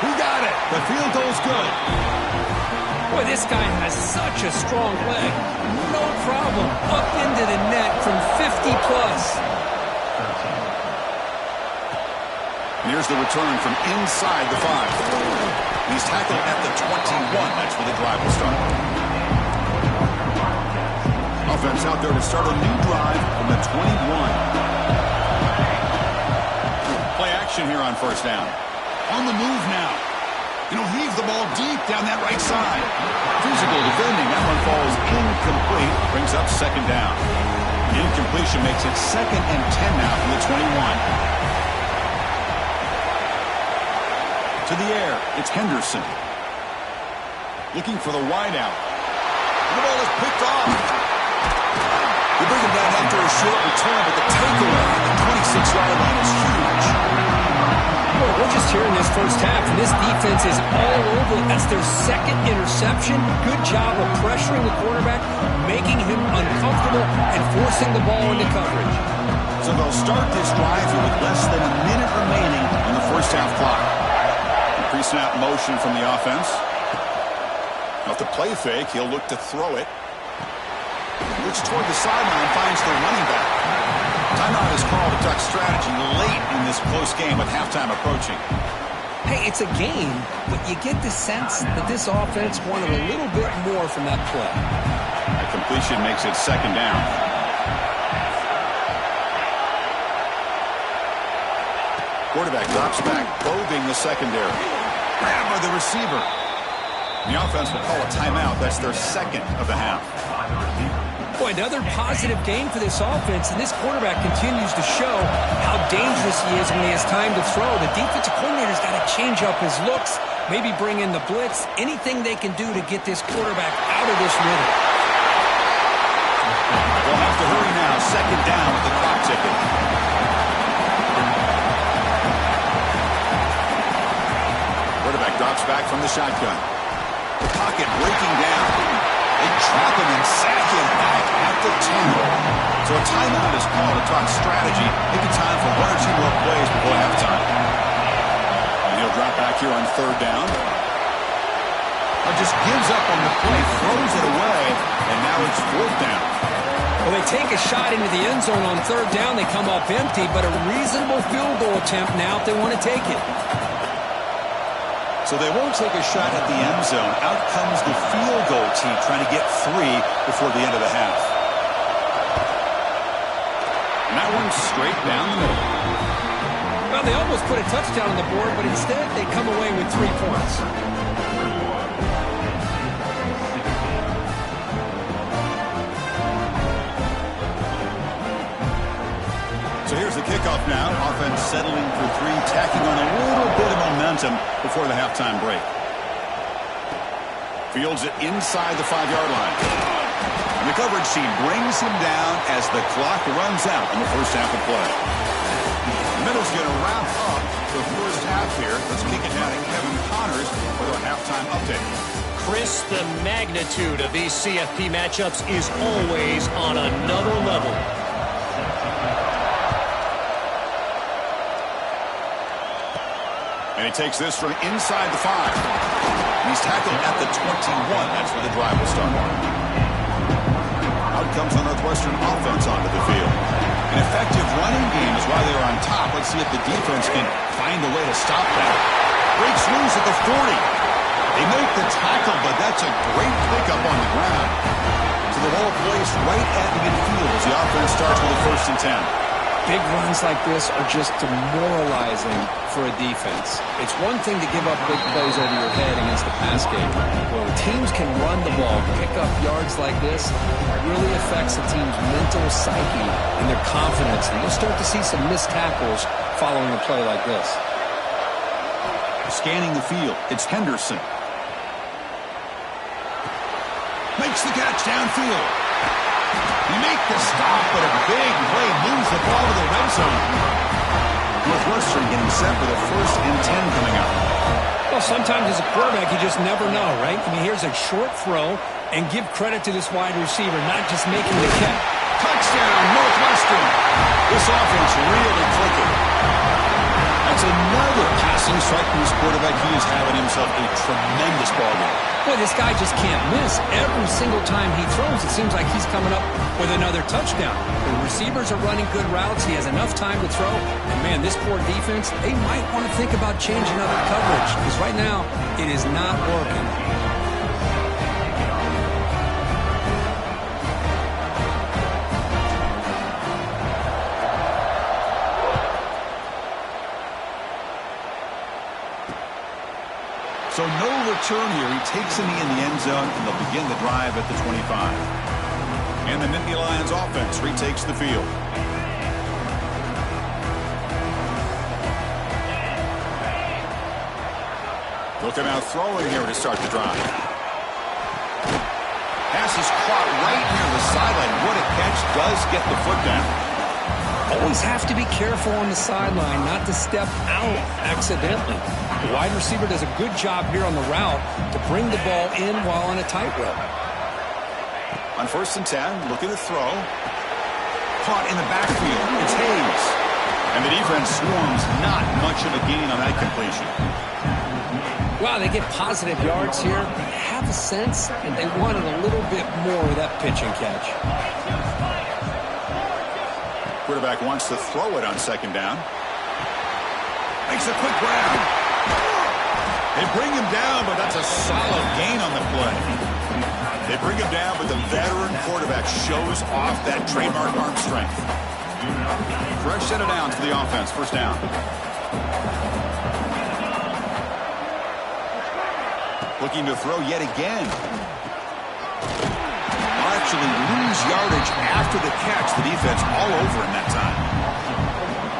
He got it. The field goal's good. Boy, this guy has such a strong leg. No problem. Up into the net from 50-plus. Here's the return from inside the 5. He's tackled at the 21. That's where the drive will start. Offense out there to start a new drive from the 21. Play action here on first down. On the move now. Heave the ball deep down that right side. Physical defending. That one falls incomplete. Brings up second down. The incompletion makes it 2nd and 10 now from the 21. To the air. It's Henderson. Looking for the wide out. The ball is picked off. They bring him down after a short return, but the takeaway at the 26-yard line is huge. Well, we're just here in this first half, and this defense is all over. That's their second interception. Good job of pressuring the quarterback, making him uncomfortable, and forcing the ball into coverage. So they'll start this drive here with less than a minute remaining on the first half clock. Pre-snap motion from the offense. Off the play fake, he'll look to throw it. Looks toward the sideline, finds the running back. Timeout is called to duck strategy late in this close game with halftime approaching. Hey, it's a game, but you get the sense that this offense wanted a little bit more from that play. A completion makes it second down. Quarterback drops back, probing the secondary. Grab by the receiver. The offense will call a timeout. That's their second of the half. Boy, another positive game for this offense, and this quarterback continues to show how dangerous he is when he has time to throw. The defensive coordinator's got to change up his looks, maybe bring in the blitz, anything they can do to get this quarterback out of this rhythm. They'll have to hurry now. Second down with the clock ticking. Quarterback drops back from the shotgun. The pocket breaking down. They trap him and sack him back at the 10. So a timeout is called to talk strategy. Maybe time for one or two more plays before halftime. And he'll drop back here on third down. Or just gives up on the play, throws it away, and now it's fourth down. Well, they take a shot into the end zone on third down. They come up empty, but a reasonable field goal attempt now if they want to take it. So they won't take a shot at the end zone. Out comes the field goal team trying to get 3 before the end of the half. And that one's straight down the middle. Well, they almost put a touchdown on the board, but instead they come away with 3 points. So here's the kickoff now. Offense settling for 3, tacking on a little bit of momentum before the halftime break. Fields it inside the 5-yard line. And the coverage team brings him down as the clock runs out in the first half of play. The middle's going to wrap up the first half here. Let's kick it down to Kevin Connors with our halftime update. Chris, the magnitude of these CFP matchups is always on another level. And he takes this from inside the 5. And he's tackled at the 21. That's where the drive will start. Out comes the Northwestern offense onto the field. An effective running game is why they're on top. Let's see if the defense can find a way to stop that. Breaks loose at the 40. They make the tackle, but that's a great pickup on the ground. So the ball placed right at midfield as the offense starts with a 1st and 10. Big runs like this are just demoralizing for a defense. It's one thing to give up big plays over your head against the pass game. When teams can run the ball, pick up yards like this, it really affects a team's mental psyche and their confidence. And you'll start to see some missed tackles following a play like this. Scanning the field, it's Henderson. Makes the catch downfield. You make the stop, but a big play moves the ball to the red zone. Northwestern getting set for the 1st and 10 coming up. Well, sometimes as a quarterback, you just never know, right? I mean, here's a short throw, and give credit to this wide receiver, not just making the catch. Touchdown, Northwestern. This offense really clicking. That's another passing strike from this quarterback. He is having himself a tremendous ball game. Boy, this guy just can't miss. Every single time he throws, it seems like he's coming up with another touchdown. The receivers are running good routes. He has enough time to throw. And, man, this poor defense, they might want to think about changing up the coverage because right now it is not working. So no return here. He takes a knee in the end zone, and they'll begin the drive at the 25. And the Nittany Lions offense retakes the field. Looking out throwing here to start the drive. Pass is caught right near the sideline. What a catch. Does get the foot down. Always have to be careful on the sideline not to step out accidentally. The wide receiver does a good job here on the route to bring the ball in while on a tightrope. On 1st and 10, look at the throw. Caught in the backfield. It's Hayes. And the defense swarms. Not much of a gain on that completion. Wow, they get positive yards here. They have a sense, and they wanted a little bit more of that pitch and catch. Quarterback wants to throw it on 2nd down. Makes a quick grab. They bring him down, but that's a solid gain on the play. They bring him down, but the veteran quarterback shows off that trademark arm strength. Fresh set of downs for the offense. 1st down. Looking to throw yet again. Will actually lose yardage after the catch. The defense all over him that time.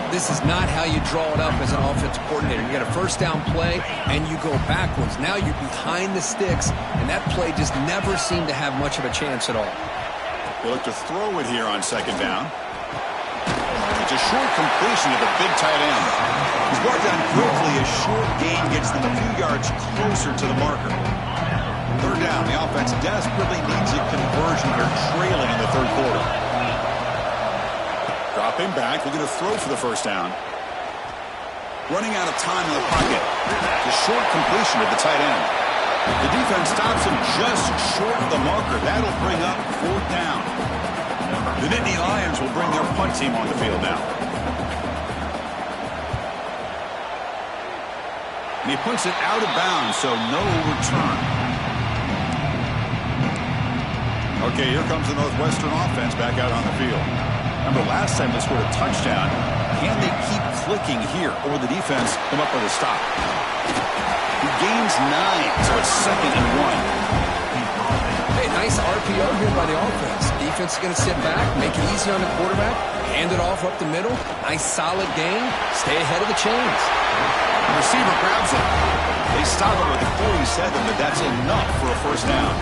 This is not how you draw it up as an offensive coordinator. You get a 1st down play, and you go backwards. Now you're behind the sticks, and that play just never seemed to have much of a chance at all. They look to throw it here on 2nd down. It's a short completion to the big tight end. He's brought down quickly. A short gain gets them a few yards closer to the marker. 3rd down. The offense desperately needs a conversion here, trailing in the 3rd quarter. Dropping back, looking to throw for the 1st down. Running out of time in the pocket. The short completion to the tight end. The defense stops him just short of the marker. That'll bring up 4th down. The Nittany Lions will bring their punt team on the field now. And he puts it out of bounds, so no return. Okay, here comes the Northwestern offense back out on the field. Remember, last time they scored a touchdown. Can they keep clicking here, or will the defense come up with a stop? He gains 9, so it's 2nd and 1. Hey, nice RPO here by the offense. Defense is going to sit back, make it easy on the quarterback, hand it off up the middle. Nice solid gain. Stay ahead of the chains. The receiver grabs it. They stop it with the 47, but that's enough for a 1st down.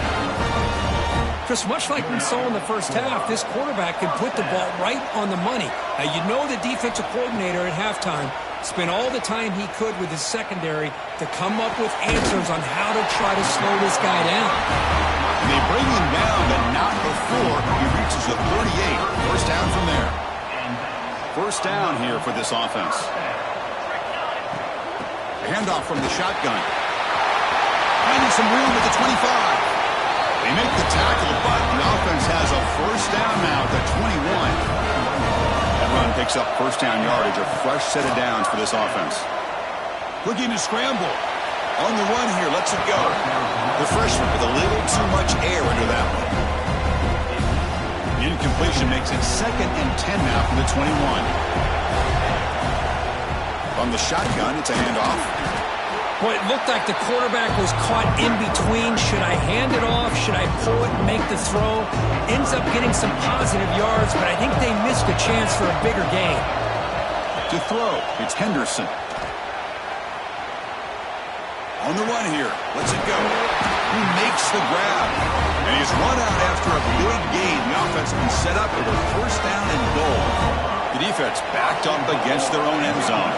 Chris, much like we saw in the 1st half, this quarterback can put the ball right on the money. Now, you know the defensive coordinator at halftime spent all the time he could with his secondary to come up with answers on how to try to slow this guy down. And they bring him down, but not before he reaches the 38. 1st down from there. 1st down here for this offense. A handoff from the shotgun. Finding some room at the 25. They make the tackle, but the offense has a 1st down now at the 21. That run picks up 1st down yardage, a fresh set of downs for this offense. Looking to scramble. On the run here, lets it go. The freshman with a little too much air under that one. The incompletion makes it 2nd and 10 now from the 21. From the shotgun, it's a handoff. Boy, it looked like the quarterback was caught in between. Should I hand it off? Should I pull it and make the throw? Ends up getting some positive yards, but I think they missed a chance for a bigger gain. To throw, it's Henderson. On the run here. Lets it go. He makes the grab. And he's run out after a big gain. The offense can set up with a first down and goal. The defense backed up against their own end zone.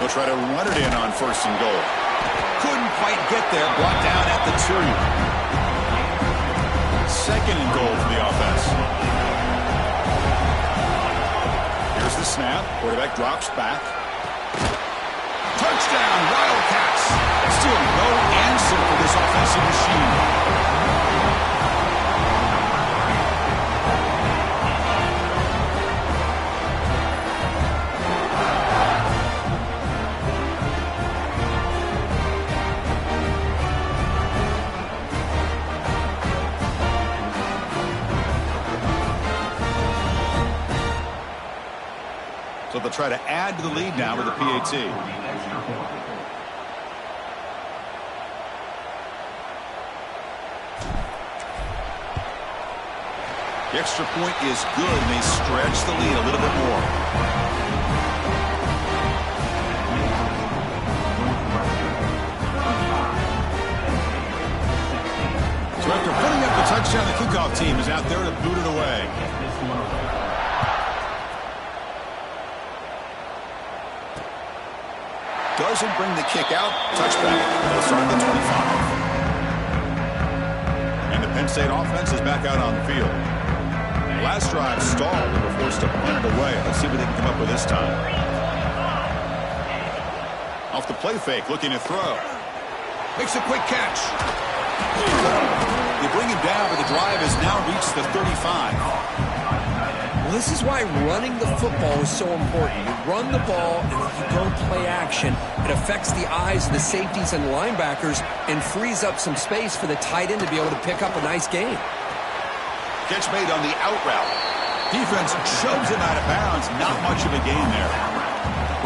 They'll try to run it in on first and goal. Couldn't quite get there. Brought down at the 2. Second and goal for the offense. Here's the snap. Quarterback drops back. Touchdown, Wildcats. Still no answer for this offensive machine. So they'll try to add to the lead now with the PAT. The extra point is good, and they stretch the lead a little bit more. So after putting up the touchdown, the kickoff team is out there to boot it away. Doesn't bring the kick out. Touchback. They'll start at the 25. And the Penn State offense is back out on the field. Last drive stalled and were forced to punt it away. Let's see what they can come up with this time. Off the play fake, looking to throw. Makes a quick catch. They bring him down, but the drive has now reached the 35. Well, this is why running the football is so important. You run the ball, and if you go play action, it affects the eyes of the safeties and linebackers and frees up some space for the tight end to be able to pick up a nice gain. Catch made on the out route. Defense shoves him out of bounds. Not much of a gain there.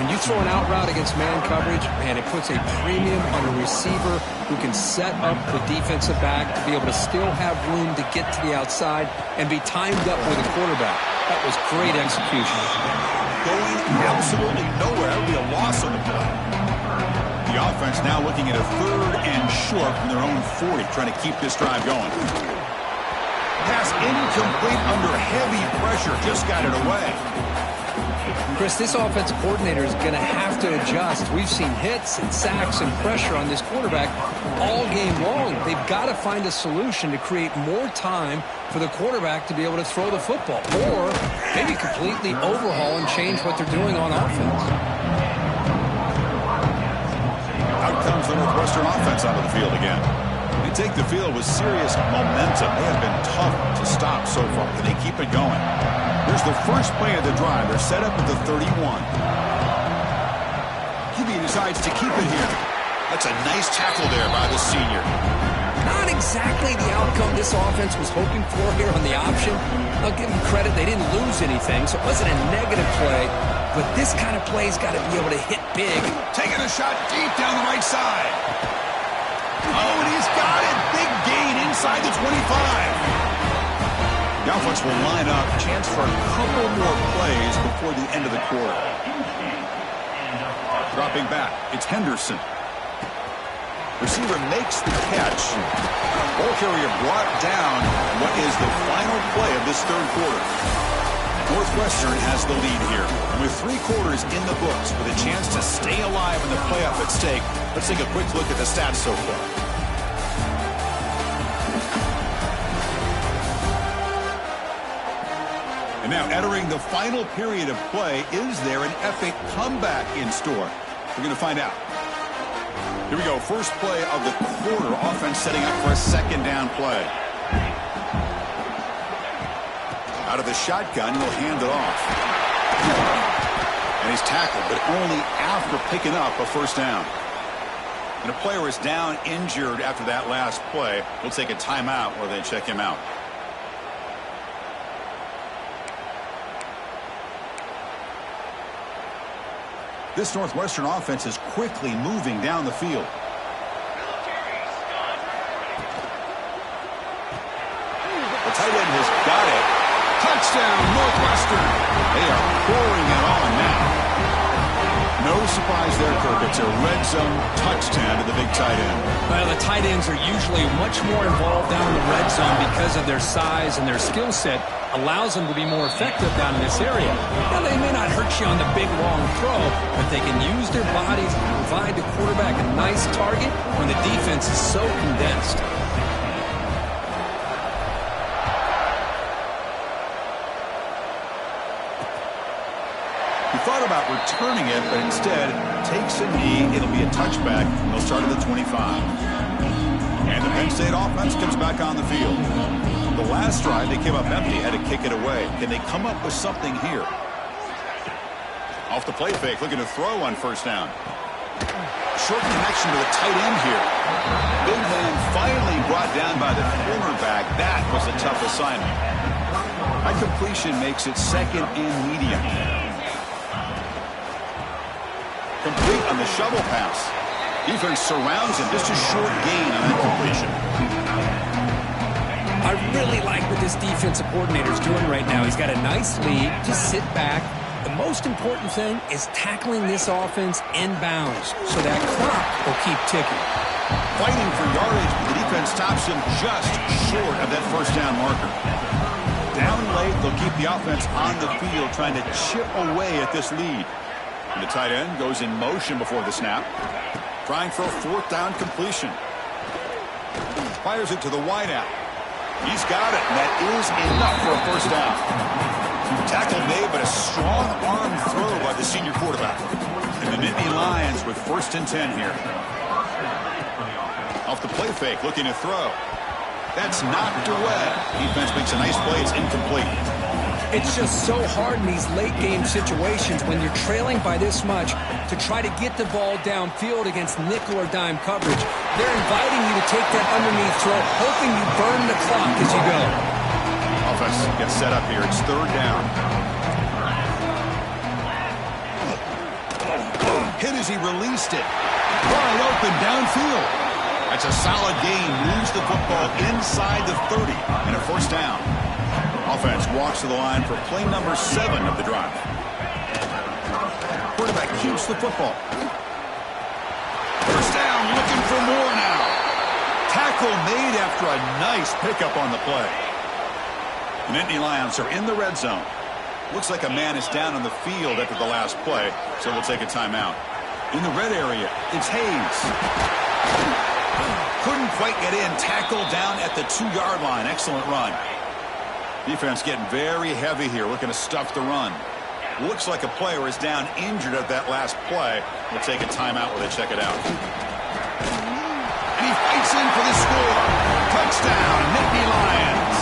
When you throw an out route against man coverage, man, it puts a premium on a receiver who can set up the defensive back to be able to still have room to get to the outside and be timed up with a quarterback. That was great execution. Going absolutely nowhere. That would be a loss on the play. The offense now looking at a 3rd and short from their own 40, trying to keep this drive going. Pass incomplete under heavy pressure. Just got it away. Chris, this offensive coordinator is going to have to adjust. We've seen hits and sacks and pressure on this quarterback all game long. They've got to find a solution to create more time for the quarterback to be able to throw the football, or maybe completely overhaul and change what they're doing on offense. Out comes the Northwestern offense onto the field again. They take the field with serious momentum. They have been tough to stop so far. Can they keep it going? Here's the first play of the drive. They're set up at the 31. QB decides to keep it here. That's a nice tackle there by the senior. Not exactly the outcome this offense was hoping for here on the option. I'll give them credit. They didn't lose anything, so it wasn't a negative play. But this kind of play's got to be able to hit big. Taking a shot deep down the right side. Oh, and he's got it. Big gain inside the 25. The offense will line up. Chance for a couple more plays before the end of the quarter. Dropping back. It's Henderson. Receiver makes the catch. Ball carrier brought down. What is the final play of this 3rd quarter? Northwestern has the lead here. And with 3 quarters in the books, with a chance to stay alive in the playoff at stake, let's take a quick look at the stats so far. And now entering the final period of play, is there an epic comeback in store? We're going to find out. Here we go. First play of the quarter. Offense setting up for a 2nd down play. Out of the shotgun, he'll hand it off. And he's tackled, but only after picking up a first down. And a player is down injured after that last play. We'll take a timeout while they check him out. This Northwestern offense is quickly moving down the field. The tight end has got it. Touchdown, Northwestern. They are pouring it on now. No surprise there, Kirk. It's a red zone touchdown to the big tight end. Well, the tight ends are usually much more involved down in the red zone because of their size and their skill set allows them to be more effective down in this area. Now, they may not hurt you on the big, long throw, but they can use their bodies to provide the quarterback a nice target when the defense is so condensed. He thought about returning it, but instead takes a knee. It'll be a touchback. They'll start at the 25. And the Penn State offense comes back on the field. The last drive, they came up empty, had to kick it away. Can they come up with something here? Off the play fake, looking to throw on first down. Short connection to the tight end here. Big man finally brought down by the cornerback. That was a tough assignment. That completion makes it second and medium. Complete on the shovel pass. Defense surrounds him. Just a short gain on that completion. I really like what this defensive coordinator is doing right now. He's got a nice lead. Just sit back. The most important thing is tackling this offense inbounds so that clock will keep ticking. Fighting for yardage, but the defense stops him just short of that first down marker. Down late, they'll keep the offense on the field trying to chip away at this lead. And the tight end goes in motion before the snap. Trying for a fourth down completion. Fires it to the wideout. He's got it, and that is enough for a first down. Tackle made, but a strong arm throw by the senior quarterback. And the Nittany Lions with 1st and 10 here. Off the play fake, looking to throw. That's knocked away. Defense makes a nice play. It's incomplete. It's just so hard in these late-game situations when you're trailing by this much to try to get the ball downfield against nickel or dime coverage. They're inviting you to take that underneath throw, hoping you burn the clock as you go. Offense gets set up here. It's 3rd down. Hit as he released it. Wide open downfield. That's a solid gain. Moves the football inside the 30 and a first down. Offense walks to the line for play number 7 of the drive. Quarterback keeps the football. First down, looking for more now. Tackle made after a nice pickup on the play. The Nittany Lions are in the red zone. Looks like a man is down on the field after the last play, so we'll take a timeout. In the red area, it's Hayes. Couldn't quite get in. Tackle down at the 2-yard line. Excellent run. Defense getting very heavy here, looking to stuff the run. Looks like a player is down injured at that last play. We'll take a timeout while they check it out. And he fights in for the score. Touchdown, Nittany Lions.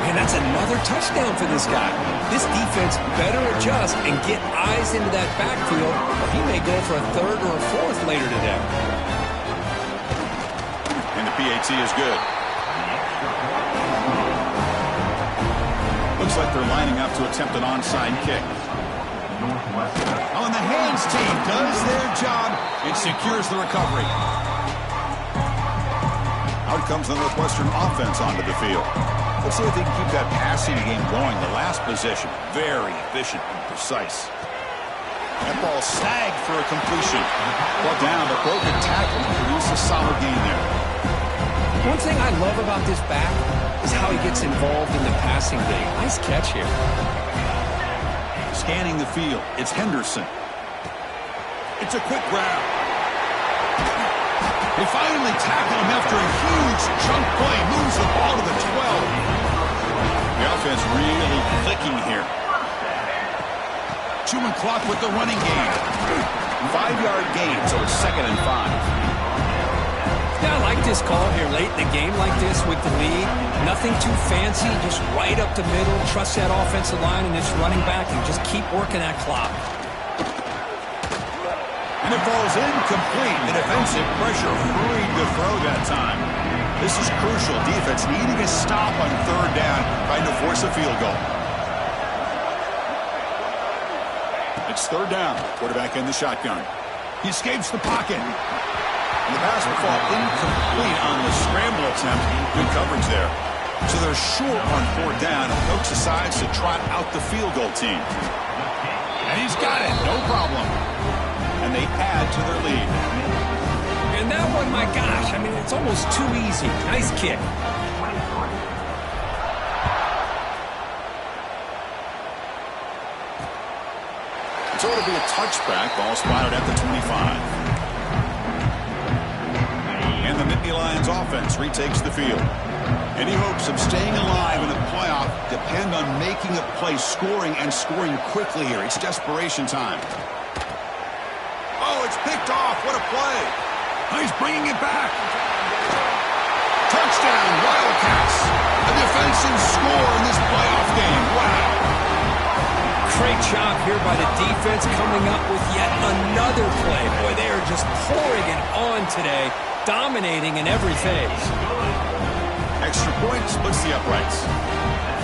And that's another touchdown for this guy. This defense better adjust and get eyes into that backfield, or he may go for a 3rd or a 4th later today. And the PAT is good. Looks like they're lining up to attempt an onside kick. On the hands team does their job. It secures the recovery. Out comes the Northwestern offense onto the field. Let's see if they can keep that passing game going. The last possession, very efficient and precise. That ball snagged for a completion. Brought down, but broken tackle to produce a solid gain there. One thing I love about this back is how he gets involved in the passing game. Nice catch here. Scanning the field, it's Henderson. It's a quick grab. They finally tackle him after a huge chunk play. Moves the ball to the 12. The offense really clicking here. Chewing clock with the running game. 5-yard gain, so it's 2nd and 5. Yeah, I like this call here late in the game like this with the lead. Nothing too fancy, just right up the middle. Trust that offensive line and this running back and just keep working that clock. And it falls incomplete. The defensive pressure hurried the throw that time. This is crucial. Defense needing a stop on 3rd down, trying to force a field goal. It's 3rd down. Quarterback in the shotgun. He escapes the pocket. And the pass will fall incomplete on the scramble attempt. Good coverage there. So they're short on 4th down. And coach decides to trot out the field goal team. And he's got it. No problem. and they add to their lead. And that one, my gosh, I mean, it's almost too easy. Nice kick. So it'll be a touchback. Ball spotted at the 25. And the Nittany Lions offense retakes the field. Any hopes of staying alive in the playoff depend on making a play, scoring, and scoring quickly here. It's desperation time. Oh, it's picked off. What a play. He's bringing it back. Touchdown, Wildcats. A defensive score in this playoff game. Wow. Great job here by the defense coming up with yet another play. Boy, they are just pouring it on today, dominating in every phase. Extra point splits the uprights.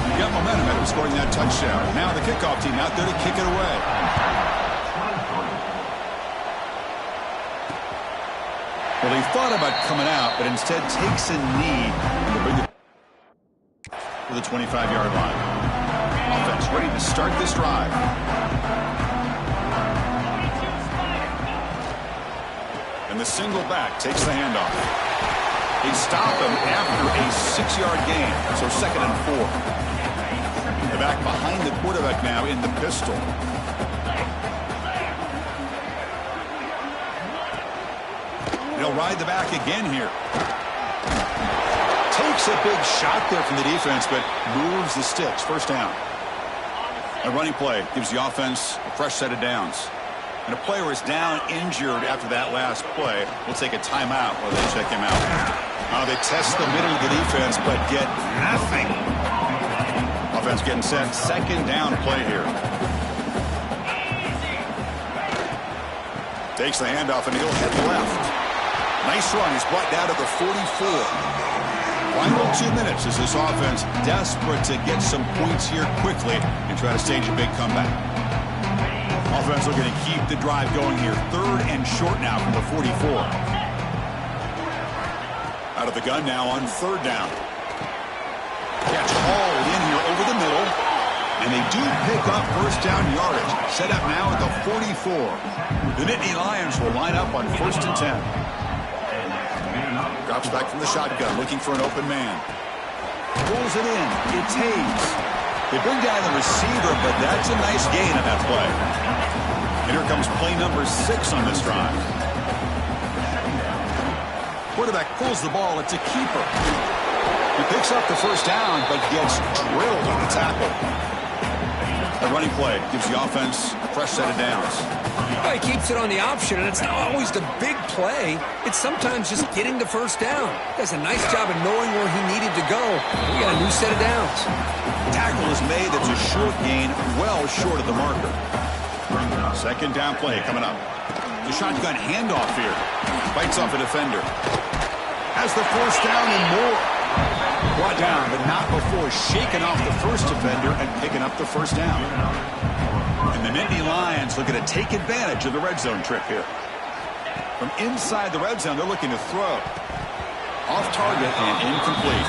You got momentum out of scoring that touchdown. Now the kickoff team out there to kick it away. Well, he thought about coming out, but instead takes a knee and will bring it to the 25-yard line. Offense ready to start this drive. And the single back takes the handoff. They stop him after a 6-yard gain, so 2nd and 4. The back behind the quarterback now in the pistol. They'll ride the back again here. Takes a big shot there from the defense, but moves the sticks. First down. A running play gives the offense a fresh set of downs. And a player is down injured after that last play. We'll take a timeout while they check him out. They test the middle of the defense, but get nothing. Offense getting set. 2nd down play here. Takes the handoff, and he'll head left. Nice run. He's brought down to the 44. Final 2 minutes as this offense desperate to get some points here quickly and try to stage a big comeback. Offense looking to keep the drive going here. 3rd and short now from the 44. Out of the gun now on 3rd down. Catch hauled in here over the middle. And they do pick up first down yardage. Set up now at the 44. The Nittany Lions will line up on 1st and 10. Drops back from the shotgun, looking for an open man. Pulls it in. It's Hayes. They bring down the receiver, but that's a nice gain on that play. And here comes play number 6 on this drive. Quarterback pulls the ball. It's a keeper. He picks up the first down, but gets drilled on the tackle. A running play gives the offense a fresh set of downs. Well, he keeps it on the option, and it's not always the big play. It's sometimes just getting the first down. He does a nice job of knowing where he needed to go. We got a new set of downs. Tackle is made. That's a short gain, well short of the marker. 2nd down play coming up. The shotgun handoff here. Bites off a defender. Has the first down and more. Brought down, but not before shaking off the first defender and picking up the first down. And the Nittany Lions looking to take advantage of the red zone trip here. From inside the red zone, they're looking to throw. Off target and incomplete.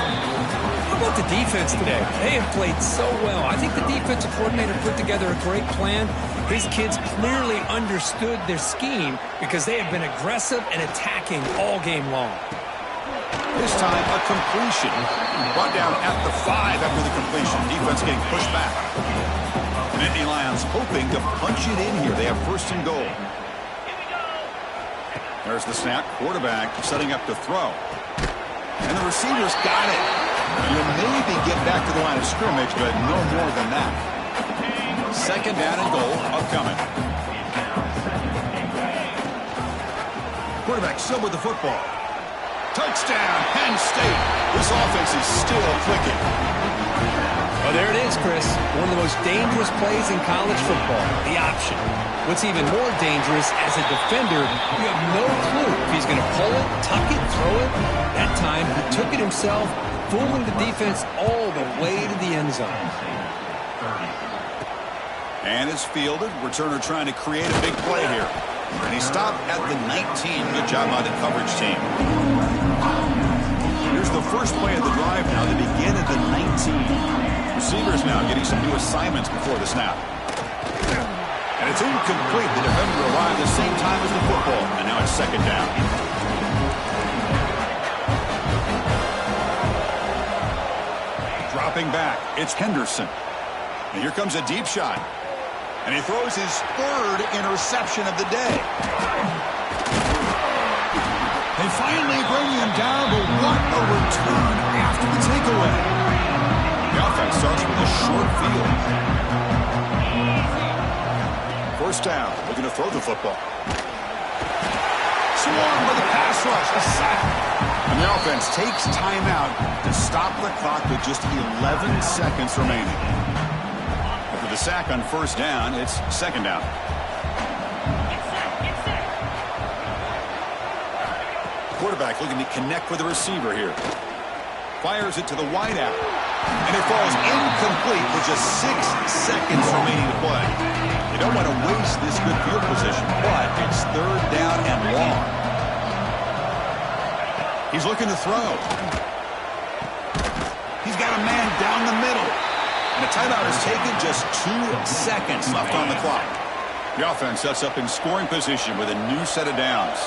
How about the defense today? They have played so well. I think the defensive coordinator put together a great plan. His kids clearly understood their scheme because they have been aggressive and attacking all game long. This time, a completion. Brought down at the 5 after the completion. Defense getting pushed back. Nittany Lions hoping to punch it in here. They have 1st and goal. There's the snap. Quarterback setting up to throw. And the receiver's got it. You'll maybe get back to the line of scrimmage, but no more than that. 2nd down and goal upcoming. Quarterback still with the football. Touchdown, Penn State. This offense is still clicking. Oh, there it is, Chris. One of the most dangerous plays in college football, the option. What's even more dangerous, as a defender, you have no clue if he's going to pull it, tuck it, throw it. That time, he took it himself, fooling the defense all the way to the end zone. And it's fielded. Returner trying to create a big play here. And he stopped at the 19. Good job by the coverage team. Here's the first play of the drive now. They begin at the 19. Receivers now getting some new assignments before the snap. And It's incomplete. The defender arrived the same time as the football, and now it's second down. Dropping back, it's Henderson. And here comes a deep shot. And he throws his third interception of the day. They finally bring him down, but what a return after the takeaway. The offense starts with a short field. First down, looking to throw the football. Swarmed by the pass rush, a sack. And the offense takes timeout to stop the clock with just 11 seconds remaining. After the sack on first down, it's second down. Quarterback looking to connect with the receiver here. Fires it to the wideout. And it falls incomplete with just 6 seconds remaining to play. You don't want to waste this good field position, but it's third down and long. He's looking to throw. He's got a man down the middle. And the timeout is taken, just 2 seconds left on the clock. The offense sets up in scoring position with a new set of downs.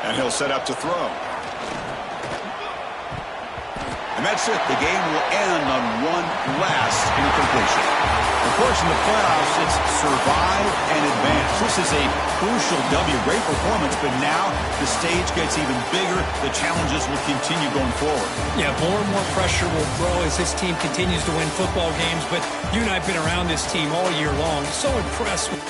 And he'll set up to throw. And that's it. The game will end on one last incompletion. Of course, in the playoffs, it's survive and advance. This is a crucial W. Great performance, but now the stage gets even bigger. The challenges will continue going forward. Yeah, more and more pressure will grow as this team continues to win football games. But you and I have been around this team all year long. So impressed with